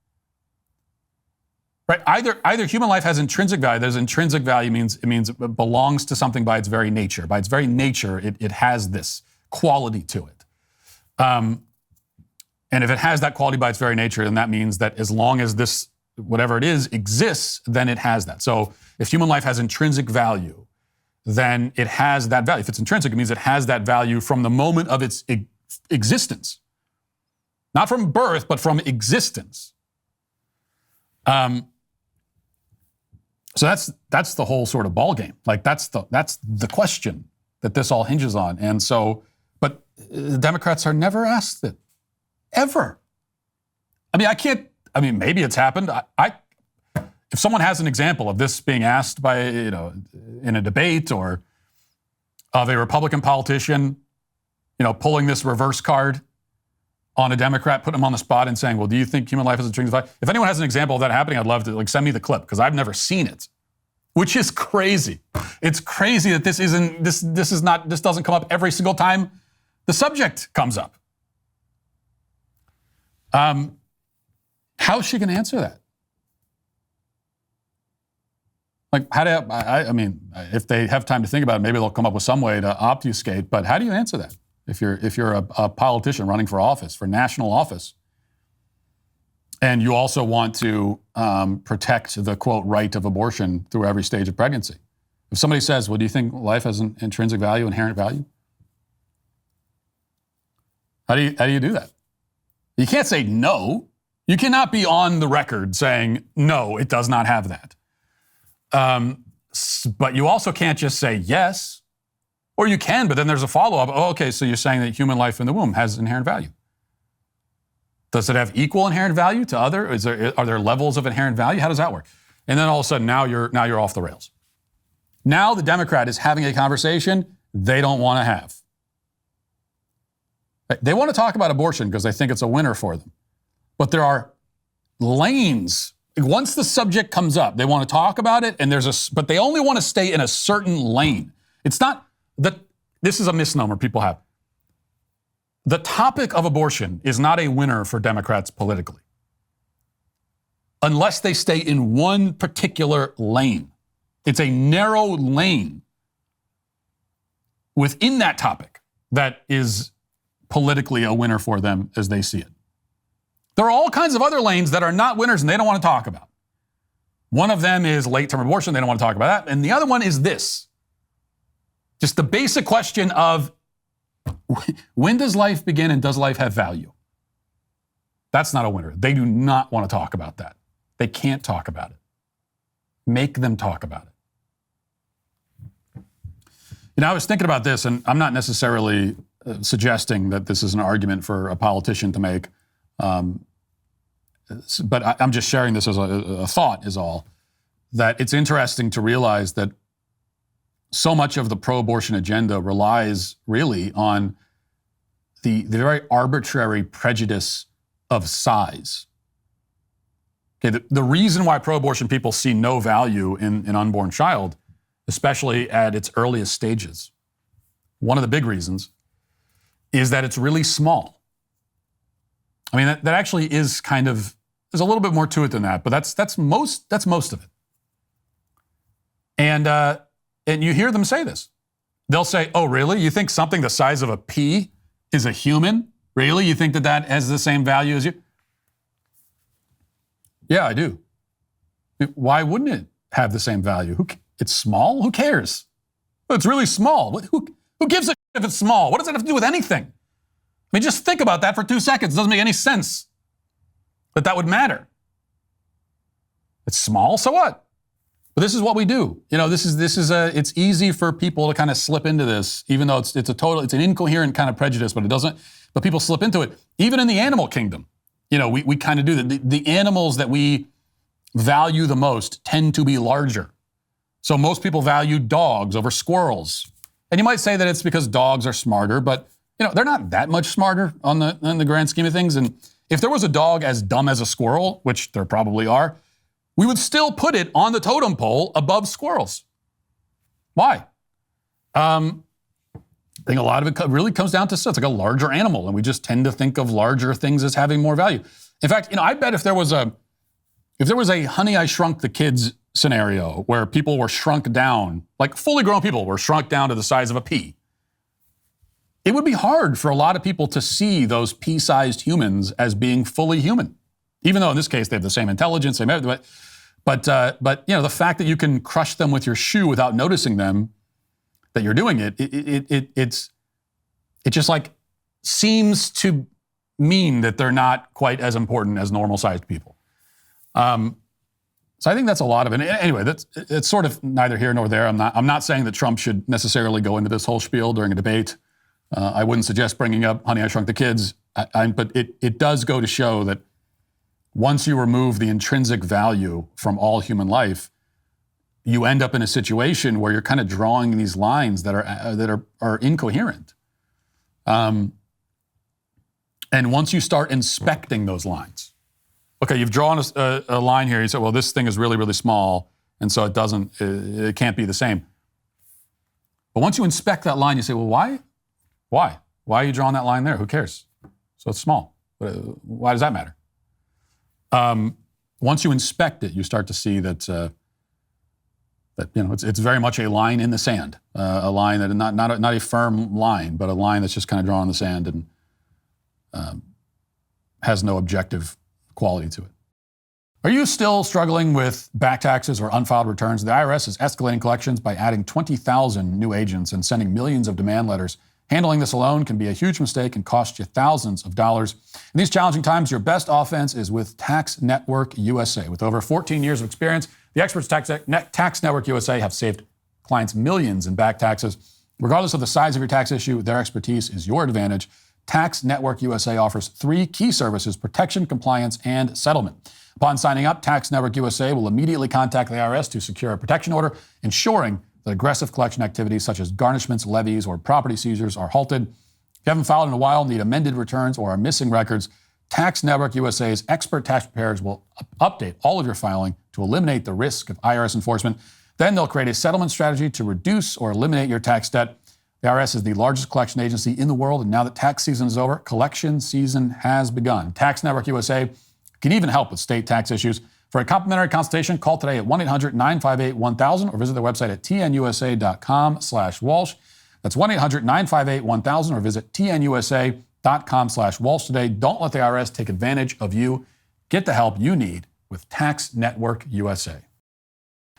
Right? Either human life has intrinsic value. There's intrinsic value means it belongs to something by its very nature. By its very nature, it has this quality to it. And if it has that quality by its very nature, then that means that as long as this, whatever it is, exists, then it has that. So if human life has intrinsic value, then it has that value. If it's intrinsic, it means it has that value from the moment of its existence. Not from birth, but from existence. So that's the whole sort of ballgame. Like that's the question that this all hinges on. And so, but the Democrats are never asked it. Ever. I mean, maybe it's happened. If someone has an example of this being asked by, in a debate or of a Republican politician, pulling this reverse card on a Democrat, putting them on the spot and saying, well, do you think human life is intrinsic value? If anyone has an example of that happening, I'd love to send me the clip because I've never seen it, which is crazy. It's crazy that this doesn't come up every single time the subject comes up. How is she going to answer that? Like, if they have time to think about it, maybe they'll come up with some way to obfuscate. But how do you answer that if you're a politician running for office, for national office, and you also want to protect the quote right of abortion through every stage of pregnancy? If somebody says, "Well, do you think life has an intrinsic value, inherent value?" How do you do that? You can't say no. You cannot be on the record saying, no, it does not have that. But you also can't just say yes, or you can, but then there's a follow-up. Oh, okay, so you're saying that human life in the womb has inherent value. Does it have equal inherent value to other? Are there levels of inherent value? How does that work? And then all of a sudden, now you're off the rails. Now the Democrat is having a conversation they don't want to have. They want to talk about abortion because they think it's a winner for them. But there are lanes. Once the subject comes up, they want to talk about it, but they only want to stay in a certain lane. It's not that this is a misnomer people have. The topic of abortion is not a winner for Democrats politically, unless they stay in one particular lane. It's a narrow lane within that topic that is politically a winner for them as they see it. There are all kinds of other lanes that are not winners and they don't want to talk about. One of them is late-term abortion. They don't want to talk about that. And the other one is this. Just the basic question of when does life begin and does life have value? That's not a winner. They do not want to talk about that. They can't talk about it. Make them talk about it. I was thinking about this, and I'm not necessarily suggesting that this is an argument for a politician to make. But I'm just sharing this as a thought is all, that it's interesting to realize that so much of the pro-abortion agenda relies really on the very arbitrary prejudice of size. Okay, the reason why pro-abortion people see no value in an unborn child, especially at its earliest stages, one of the big reasons, is that it's really small. I mean, that actually is kind of, there's a little bit more to it than that, but that's most of it. And you hear them say this. They'll say, oh, really? You think something the size of a pea is a human? Really? You think that has the same value as you? Yeah, I do. Why wouldn't it have the same value? It's small? Who cares? It's really small. Who gives a shit if it's small? What does it have to do with anything? I mean, just think about that for 2 seconds. It doesn't make any sense that would matter. It's small, so what? But this is what we do. You know, it's easy for people to kind of slip into this, even though it's an incoherent kind of prejudice, but people slip into it. Even in the animal kingdom, you know, we kind of do that. The animals that we value the most tend to be larger. So most people value dogs over squirrels. And you might say that it's because dogs are smarter, but you know, they're not that much smarter on the grand scheme of things. And if there was a dog as dumb as a squirrel, which there probably are, we would still put it on the totem pole above squirrels. Why? I think a lot of it really comes down to it's like a larger animal, and we just tend to think of larger things as having more value. In fact, you know, I bet if there was a Honey, I Shrunk the Kids scenario where people were shrunk down, like fully grown people were shrunk down to the size of a pea, it would be hard for a lot of people to see those pea-sized humans as being fully human. Even though in this case they have the same intelligence, same everything, but you know, the fact that you can crush them with your shoe without noticing them, that you're doing it just like seems to mean that they're not quite as important as normal-sized people. So I think that's a lot of it. Anyway, it's sort of neither here nor there. I'm not saying that Trump should necessarily go into this whole spiel during a debate. I wouldn't suggest bringing up Honey, I Shrunk the Kids, but it does go to show that once you remove the intrinsic value from all human life, you end up in a situation where you're kind of drawing these lines that are incoherent. And once you start inspecting those lines, okay, you've drawn a line here. You say, well, this thing is really, really small, and so it can't be the same. But once you inspect that line, you say, well, why? Why are you drawing that line there? Who cares? So it's small. Why does that matter? Once you inspect it, you start to see that you know it's very much a line in the sand, a line that not a firm line, but a line that's just kind of drawn in the sand and has no objective quality to it. Are you still struggling with back taxes or unfiled returns? The IRS is escalating collections by adding 20,000 new agents and sending millions of demand letters. Handling this alone can be a huge mistake and cost you thousands of dollars. In these challenging times, your best offense is with Tax Network USA. With over 14 years of experience, the experts at Tax Network USA have saved clients millions in back taxes. Regardless of the size of your tax issue, their expertise is your advantage. Tax Network USA offers 3 key services: protection, compliance, and settlement. Upon signing up, Tax Network USA will immediately contact the IRS to secure a protection order, ensuring that aggressive collection activities such as garnishments, levies, or property seizures are halted. If you haven't filed in a while, need amended returns, or are missing records, Tax Network USA's expert tax preparers will update all of your filing to eliminate the risk of IRS enforcement. Then they'll create a settlement strategy to reduce or eliminate your tax debt. The IRS is the largest collection agency in the world, and now that tax season is over, collection season has begun. Tax Network USA can even help with state tax issues. For a complimentary consultation, call today at 1-800-958-1000 or visit their website at tnusa.com/Walsh. That's 1-800-958-1000 or visit tnusa.com/Walsh today. Don't let the IRS take advantage of you. Get the help you need with Tax Network USA.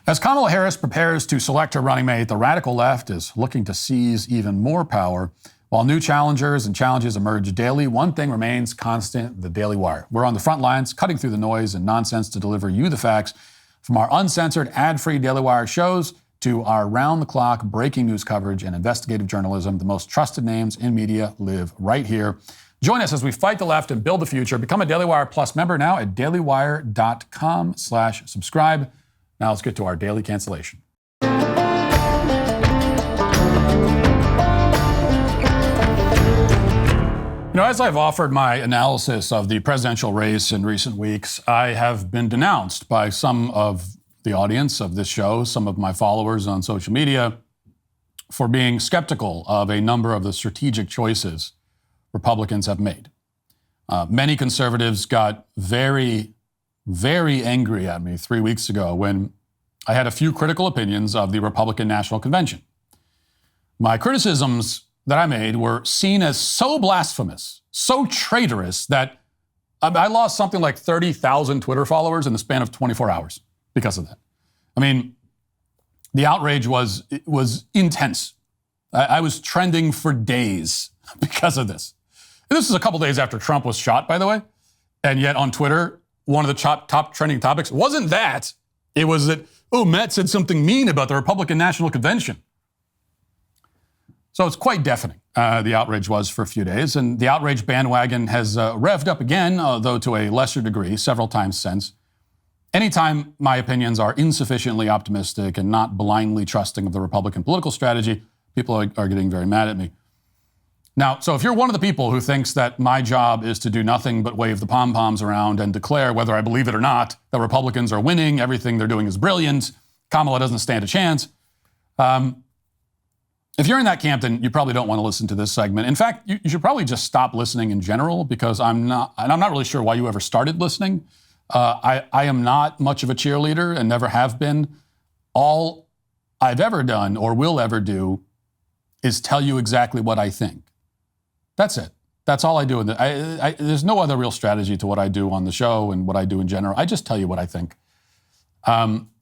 As Kamala Harris prepares to select her running mate, the radical left is looking to seize even more power. While new challengers and challenges emerge daily, one thing remains constant: the Daily Wire. We're on the front lines, cutting through the noise and nonsense to deliver you the facts. From our uncensored, ad-free Daily Wire shows to our round-the-clock breaking news coverage and investigative journalism, the most trusted names in media live right here. Join us as we fight the left and build the future. Become a Daily Wire Plus member now at dailywire.com/subscribe. Now let's get to our daily cancellation. You know, as I've offered my analysis of the presidential race in recent weeks, I have been denounced by some of the audience of this show, some of my followers on social media, for being skeptical of a number of the strategic choices Republicans have made. Many conservatives got very, very angry at me 3 weeks ago when I had a few critical opinions of the Republican National Convention. My criticisms that I made were seen as so blasphemous, so traitorous, that I lost something like 30,000 Twitter followers in the span of 24 hours because of that. I mean, the outrage was intense. I was trending for days because of this. And this is a couple days after Trump was shot, by the way. And yet on Twitter, one of the top trending topics wasn't that. It was that, oh, Matt said something mean about the Republican National Convention. So it's quite deafening, the outrage was for a few days. And the outrage bandwagon has revved up again, though to a lesser degree, several times since. Anytime my opinions are insufficiently optimistic and not blindly trusting of the Republican political strategy, people are getting very mad at me. Now, so if you're one of the people who thinks that my job is to do nothing but wave the pom-poms around and declare, whether I believe it or not, that Republicans are winning, everything they're doing is brilliant, Kamala doesn't stand a chance, if you're in that camp, then you probably don't want to listen to this segment. In fact, you should probably just stop listening in general, because I'm not really sure why you ever started listening. I am not much of a cheerleader and never have been. All I've ever done or will ever do is tell you exactly what I think. That's it. That's all I do. There's no other real strategy to what I do on the show and what I do in general. I just tell you what I think.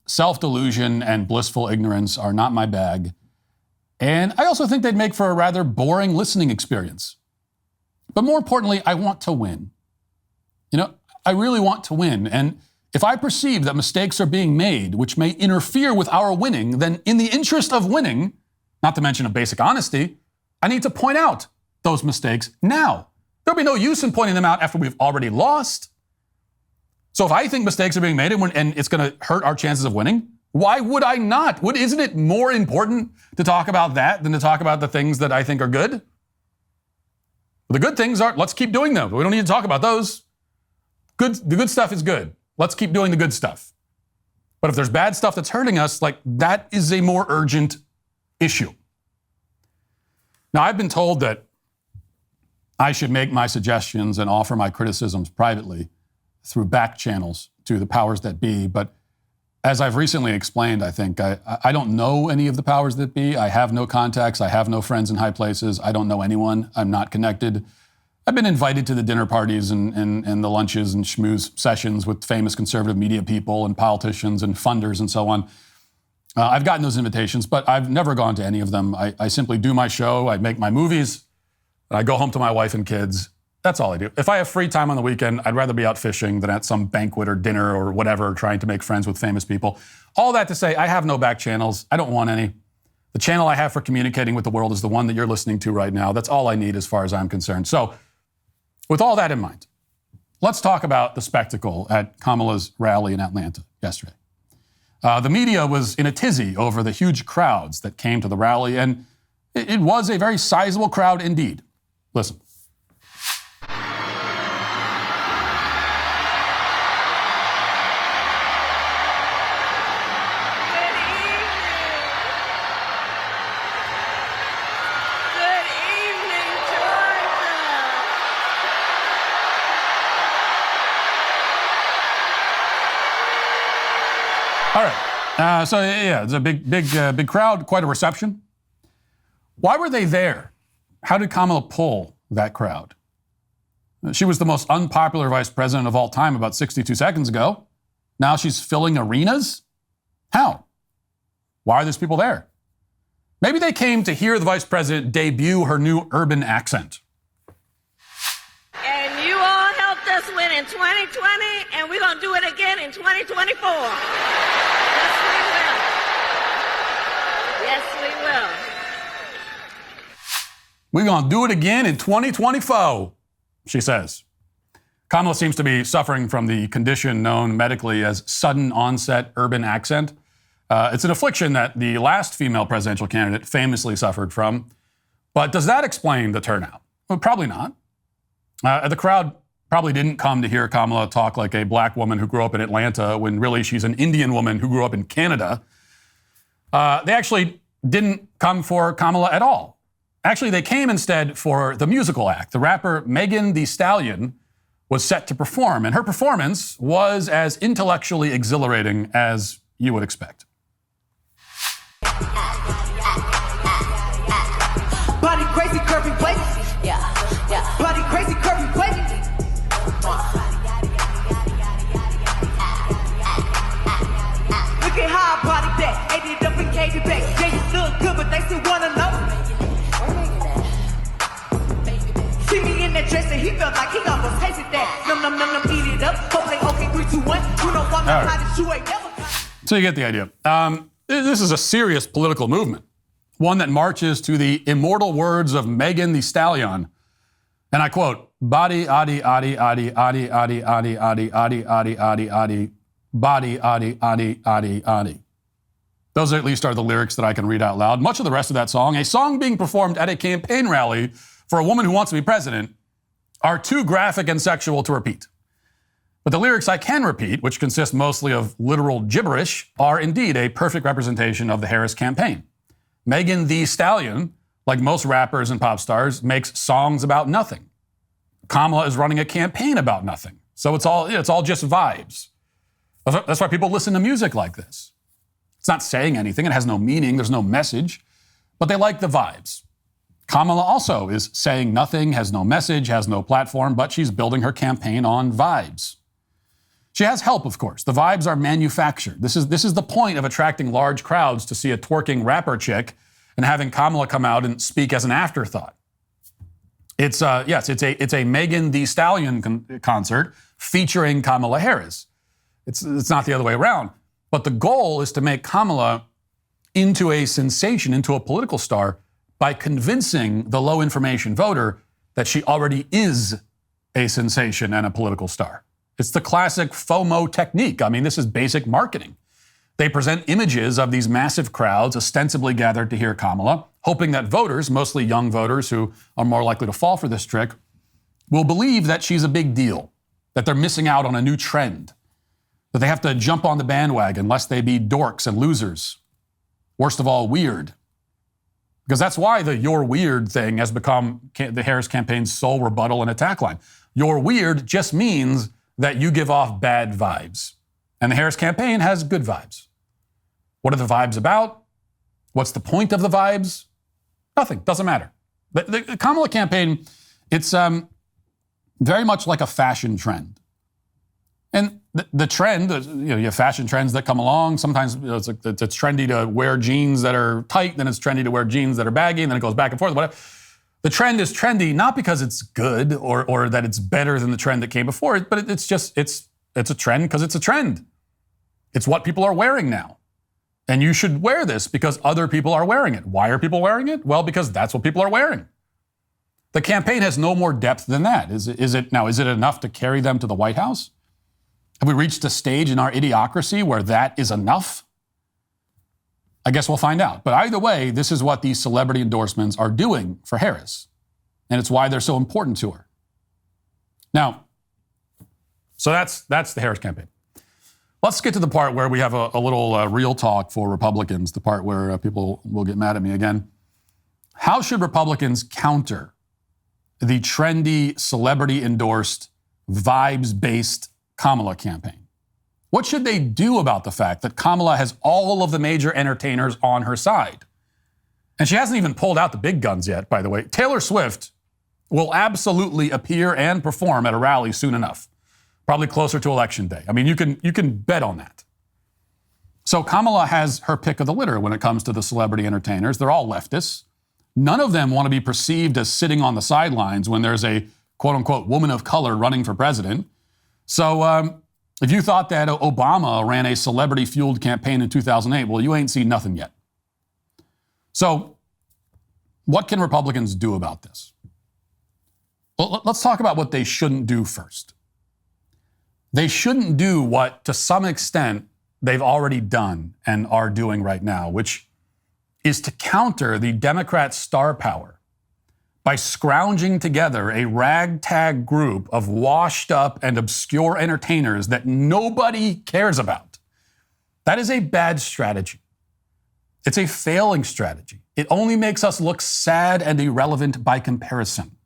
Self-delusion and blissful ignorance are not my bag. And I also think they'd make for a rather boring listening experience. But more importantly, I want to win. You know, I really want to win. And if I perceive that mistakes are being made which may interfere with our winning, then in the interest of winning, not to mention of basic honesty, I need to point out those mistakes now. There'll be no use in pointing them out after we've already lost. So if I think mistakes are being made and it's going to hurt our chances of winning, why would I not? Isn't it more important to talk about that than to talk about the things that I think are good? The good things are, let's keep doing them. We don't need to talk about those. The good stuff is good. Let's keep doing the good stuff. But if there's bad stuff that's hurting us, like, that is a more urgent issue. Now, I've been told that I should make my suggestions and offer my criticisms privately through back channels to the powers that be. But as I've recently explained, I think I don't know any of the powers that be. I have no contacts. I have no friends in high places. I don't know anyone. I'm not connected. I've been invited to the dinner parties and the lunches and schmooze sessions with famous conservative media people and politicians and funders and so on. I've gotten those invitations, but I've never gone to any of them. I simply do my show. I make my movies. I go home to my wife and kids. That's all I do. If I have free time on the weekend, I'd rather be out fishing than at some banquet or dinner or whatever, trying to make friends with famous people. All that to say, I have no back channels. I don't want any. The channel I have for communicating with the world is the one that you're listening to right now. That's all I need as far as I'm concerned. So with all that in mind, let's talk about the spectacle at Kamala's rally in Atlanta yesterday. The media was in a tizzy over the huge crowds that came to the rally, and it was a very sizable crowd indeed. Listen. All right. So yeah, it's a big crowd, quite a reception. Why were they there? How did Kamala pull that crowd? She was the most unpopular vice president of all time about 62 seconds ago. Now she's filling arenas? How? Why are these people there? Maybe they came to hear the vice president debut her new urban accent. And you all helped us win in 2020, and we're going to do it again in 2024. Yes, we will. We're going to do it again in 2024, she says. Kamala seems to be suffering from the condition known medically as sudden onset urban accent. It's an affliction that the last female presidential candidate famously suffered from. But does that explain the turnout? Well, probably not. The crowd probably didn't come to hear Kamala talk like a black woman who grew up in Atlanta when really she's an Indian woman who grew up in Canada. They actually didn't come for Kamala at all. Actually, they came instead for the musical act. The rapper Meghan Thee Stallion was set to perform, and her performance was as intellectually exhilarating as you would expect. Body crazy, curvy waist. Yeah. Body crazy, curvy waist. Look at how I body that. Ate it up and gave it back. Yeah, you look good, but they still wanna know. See me in that dress and he felt like he almost tasted that. Num, eat it up. Hope they okay, 3, 2, 1. You know what? How did you ain't never. So you get the idea. This is a serious political movement, one that marches to the immortal words of Meghan Thee Stallion. And I quote, body, adi, adi, adi, adi, adi, adi, adi, adi, adi, adi, adi, body, adi, adi, adi, adi. Those at least are the lyrics that I can read out loud. Much of the rest of that song, a song being performed at a campaign rally for a woman who wants to be president, are too graphic and sexual to repeat. But the lyrics I can repeat, which consist mostly of literal gibberish, are indeed a perfect representation of the Harris campaign. Meghan Thee Stallion, like most rappers and pop stars, makes songs about nothing. Kamala is running a campaign about nothing. So it's all just vibes. That's why people listen to music like this. It's not saying anything. It has no meaning. There's no message. But they like the vibes. Kamala also is saying nothing, has no message, has no platform, but she's building her campaign on vibes. She has help, of course. The vibes are manufactured. This is the point of attracting large crowds to see a twerking rapper chick and having Kamala come out and speak as an afterthought. It's a Meghan Thee Stallion concert featuring Kamala Harris. It's not the other way around. But the goal is to make Kamala into a sensation, into a political star, by convincing the low information voter that she already is a sensation and a political star. It's the classic FOMO technique. I mean, this is basic marketing. They present images of these massive crowds ostensibly gathered to hear Kamala, hoping that voters, mostly young voters who are more likely to fall for this trick, will believe that she's a big deal, that they're missing out on a new trend, that they have to jump on the bandwagon lest they be dorks and losers. Worst of all, weird. Because that's why the "you're weird" thing has become the Harris campaign's sole rebuttal and attack line. You're weird just means that you give off bad vibes. And the Harris campaign has good vibes. What are the vibes about? What's the point of the vibes? Nothing. Doesn't matter. The Kamala campaign, it's very much like a fashion trend. And the trend, you have fashion trends that come along. Sometimes it's trendy to wear jeans that are tight, then it's trendy to wear jeans that are baggy, and then it goes back and forth, whatever. The trend is trendy not because it's good or that it's better than the trend that came before it, but it's a trend because it's a trend. It's what people are wearing now. And you should wear this because other people are wearing it. Why are people wearing it? Well, because that's what people are wearing. The campaign has no more depth than that. Is it enough to carry them to the White House? Have we reached a stage in our idiocracy where that is enough? I guess we'll find out. But either way, this is what these celebrity endorsements are doing for Harris. And it's why they're so important to her. Now, so that's the Harris campaign. Let's get to the part where we have a little real talk for Republicans, the part where people will get mad at me again. How should Republicans counter the trendy, celebrity-endorsed, vibes-based Kamala campaign? What should they do about the fact that Kamala has all of the major entertainers on her side? And she hasn't even pulled out the big guns yet, by the way. Taylor Swift will absolutely appear and perform at a rally soon enough, probably closer to Election Day. I mean, you can bet on that. So Kamala has her pick of the litter when it comes to the celebrity entertainers. They're all leftists. None of them want to be perceived as sitting on the sidelines when there's a quote-unquote woman of color running for president. So if you thought that Obama ran a celebrity-fueled campaign in 2008, well, you ain't seen nothing yet. So what can Republicans do about this? Well, let's talk about what they shouldn't do first. They shouldn't do what, to some extent, they've already done and are doing right now, which is to counter the Democrat star power by scrounging together a ragtag group of washed up and obscure entertainers that nobody cares about. That is a bad strategy. It's a failing strategy. It only makes us look sad and irrelevant by comparison.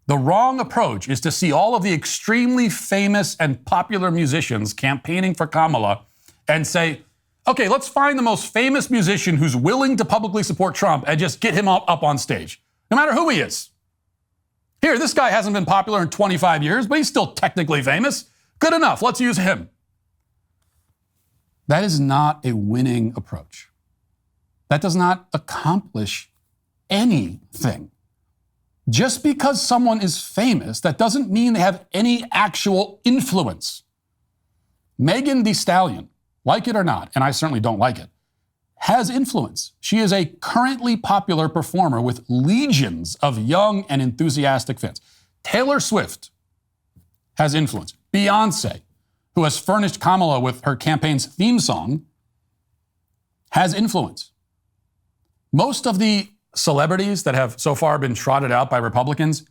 The wrong approach is to see all of the extremely famous and popular musicians campaigning for Kamala and say, okay, let's find the most famous musician who's willing to publicly support Trump and just get him up on stage, no matter who he is. Here, this guy hasn't been popular in 25 years, but he's still technically famous. Good enough, let's use him. That is not a winning approach. That does not accomplish anything. Just because someone is famous, that doesn't mean they have any actual influence. Meghan Thee Stallion, like it or not, and I certainly don't like it, has influence. She is a currently popular performer with legions of young and enthusiastic fans. Taylor Swift has influence. Beyoncé, who has furnished Kamala with her campaign's theme song, has influence. Most of the celebrities that have so far been trotted out by Republicans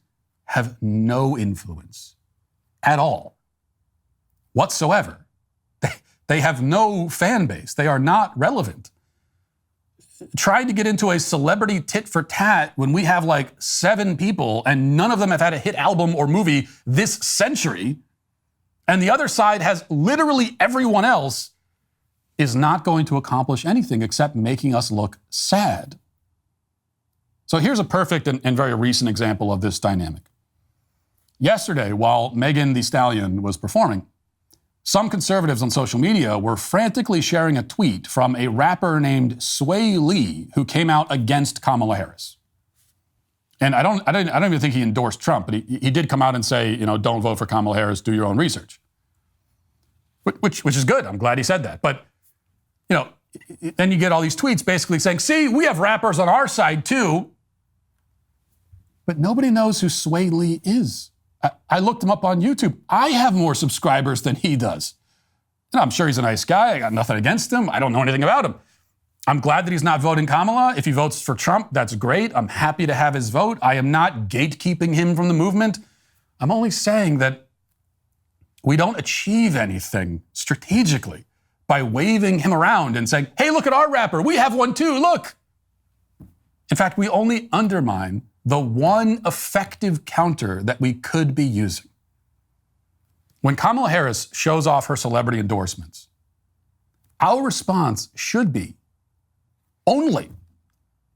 have no influence at all whatsoever. They have no fan base. They are not relevant. Trying to get into a celebrity tit for tat when we have like 7 people and none of them have had a hit album or movie this century, and the other side has literally everyone else, is not going to accomplish anything except making us look sad. So here's a perfect and very recent example of this dynamic. Yesterday, while Meghan Thee Stallion was performing, some conservatives on social media were frantically sharing a tweet from a rapper named Sway Lee who came out against Kamala Harris. And I don't even think he endorsed Trump, but he did come out and say, don't vote for Kamala Harris, do your own research. Which is good. I'm glad he said that. But, then you get all these tweets basically saying, see, we have rappers on our side too. But nobody knows who Sway Lee is. I looked him up on YouTube. I have more subscribers than he does. And I'm sure he's a nice guy. I got nothing against him. I don't know anything about him. I'm glad that he's not voting Kamala. If he votes for Trump, that's great. I'm happy to have his vote. I am not gatekeeping him from the movement. I'm only saying that we don't achieve anything strategically by waving him around and saying, hey, look at our rapper. We have one too. Look. In fact, we only undermine the one effective counter that we could be using. When Kamala Harris shows off her celebrity endorsements, our response should be only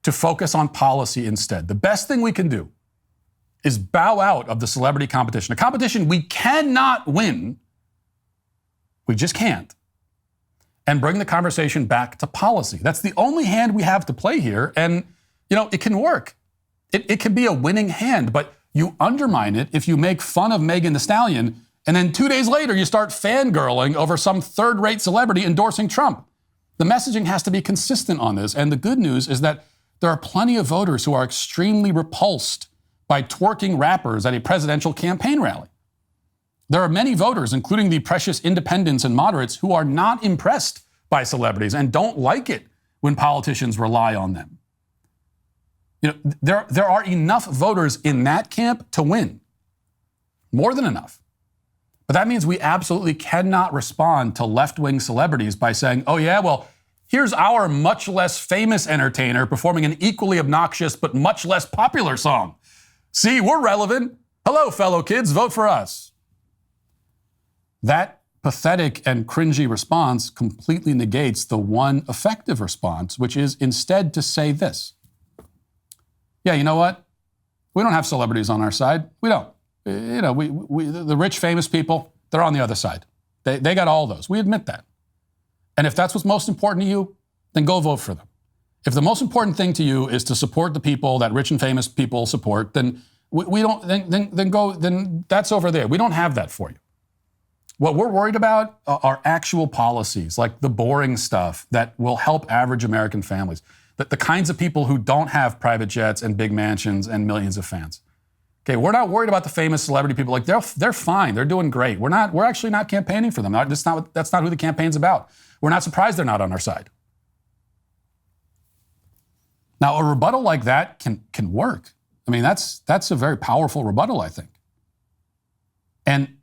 to focus on policy instead. The best thing we can do is bow out of the celebrity competition, a competition we cannot win, we just can't, and bring the conversation back to policy. That's the only hand we have to play here, and it can work. It can be a winning hand, but you undermine it if you make fun of Meghan Thee Stallion, and then 2 days later you start fangirling over some third-rate celebrity endorsing Trump. The messaging has to be consistent on this, and the good news is that there are plenty of voters who are extremely repulsed by twerking rappers at a presidential campaign rally. There are many voters, including the precious independents and moderates, who are not impressed by celebrities and don't like it when politicians rely on them. There are enough voters in that camp to win. More than enough. But that means we absolutely cannot respond to left-wing celebrities by saying, oh yeah, well, here's our much less famous entertainer performing an equally obnoxious but much less popular song. See, we're relevant. Hello, fellow kids, vote for us. That pathetic and cringy response completely negates the one effective response, which is instead to say this. Yeah, you know what? We don't have celebrities on our side. We don't. The rich, famous people, they're on the other side. They got all those. We admit that. And if that's what's most important to you, then go vote for them. If the most important thing to you is to support the people that rich and famous people support, then then that's over there. We don't have that for you. What we're worried about are actual policies, like the boring stuff that will help average American families. The kinds of people who don't have private jets and big mansions and millions of fans. Okay, we're not worried about the famous celebrity people. Like they're fine. They're doing great. We're actually not campaigning for them. That's not who the campaign's about. We're not surprised they're not on our side. Now, a rebuttal like that can work. I mean, that's a very powerful rebuttal, I think. And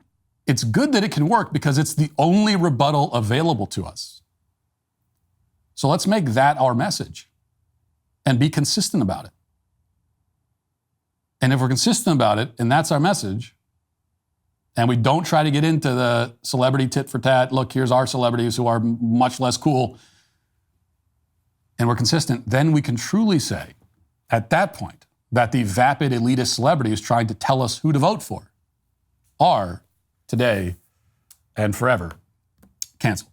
it's good that it can work because it's the only rebuttal available to us. So let's make that our message. and be consistent about it. And if we're consistent about it, and that's our message, and we don't try to get into the celebrity tit for tat, look, here's our celebrities who are much less cool, and we're consistent, then we can truly say, at that point, that the vapid elitist celebrities trying to tell us who to vote for are, today and forever, canceled.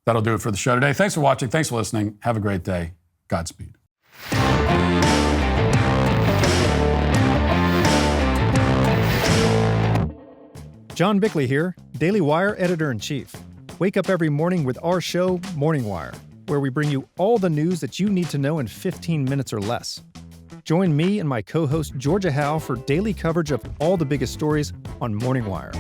That'll do it for the show today. Thanks for watching. Thanks for listening. Have a great day. Godspeed. John Bickley here, Daily Wire Editor-in-Chief. Wake up every morning with our show, Morning Wire, where we bring you all the news that you need to know in 15 minutes or less. Join me and my co-host Georgia Howe for daily coverage of all the biggest stories on Morning Wire.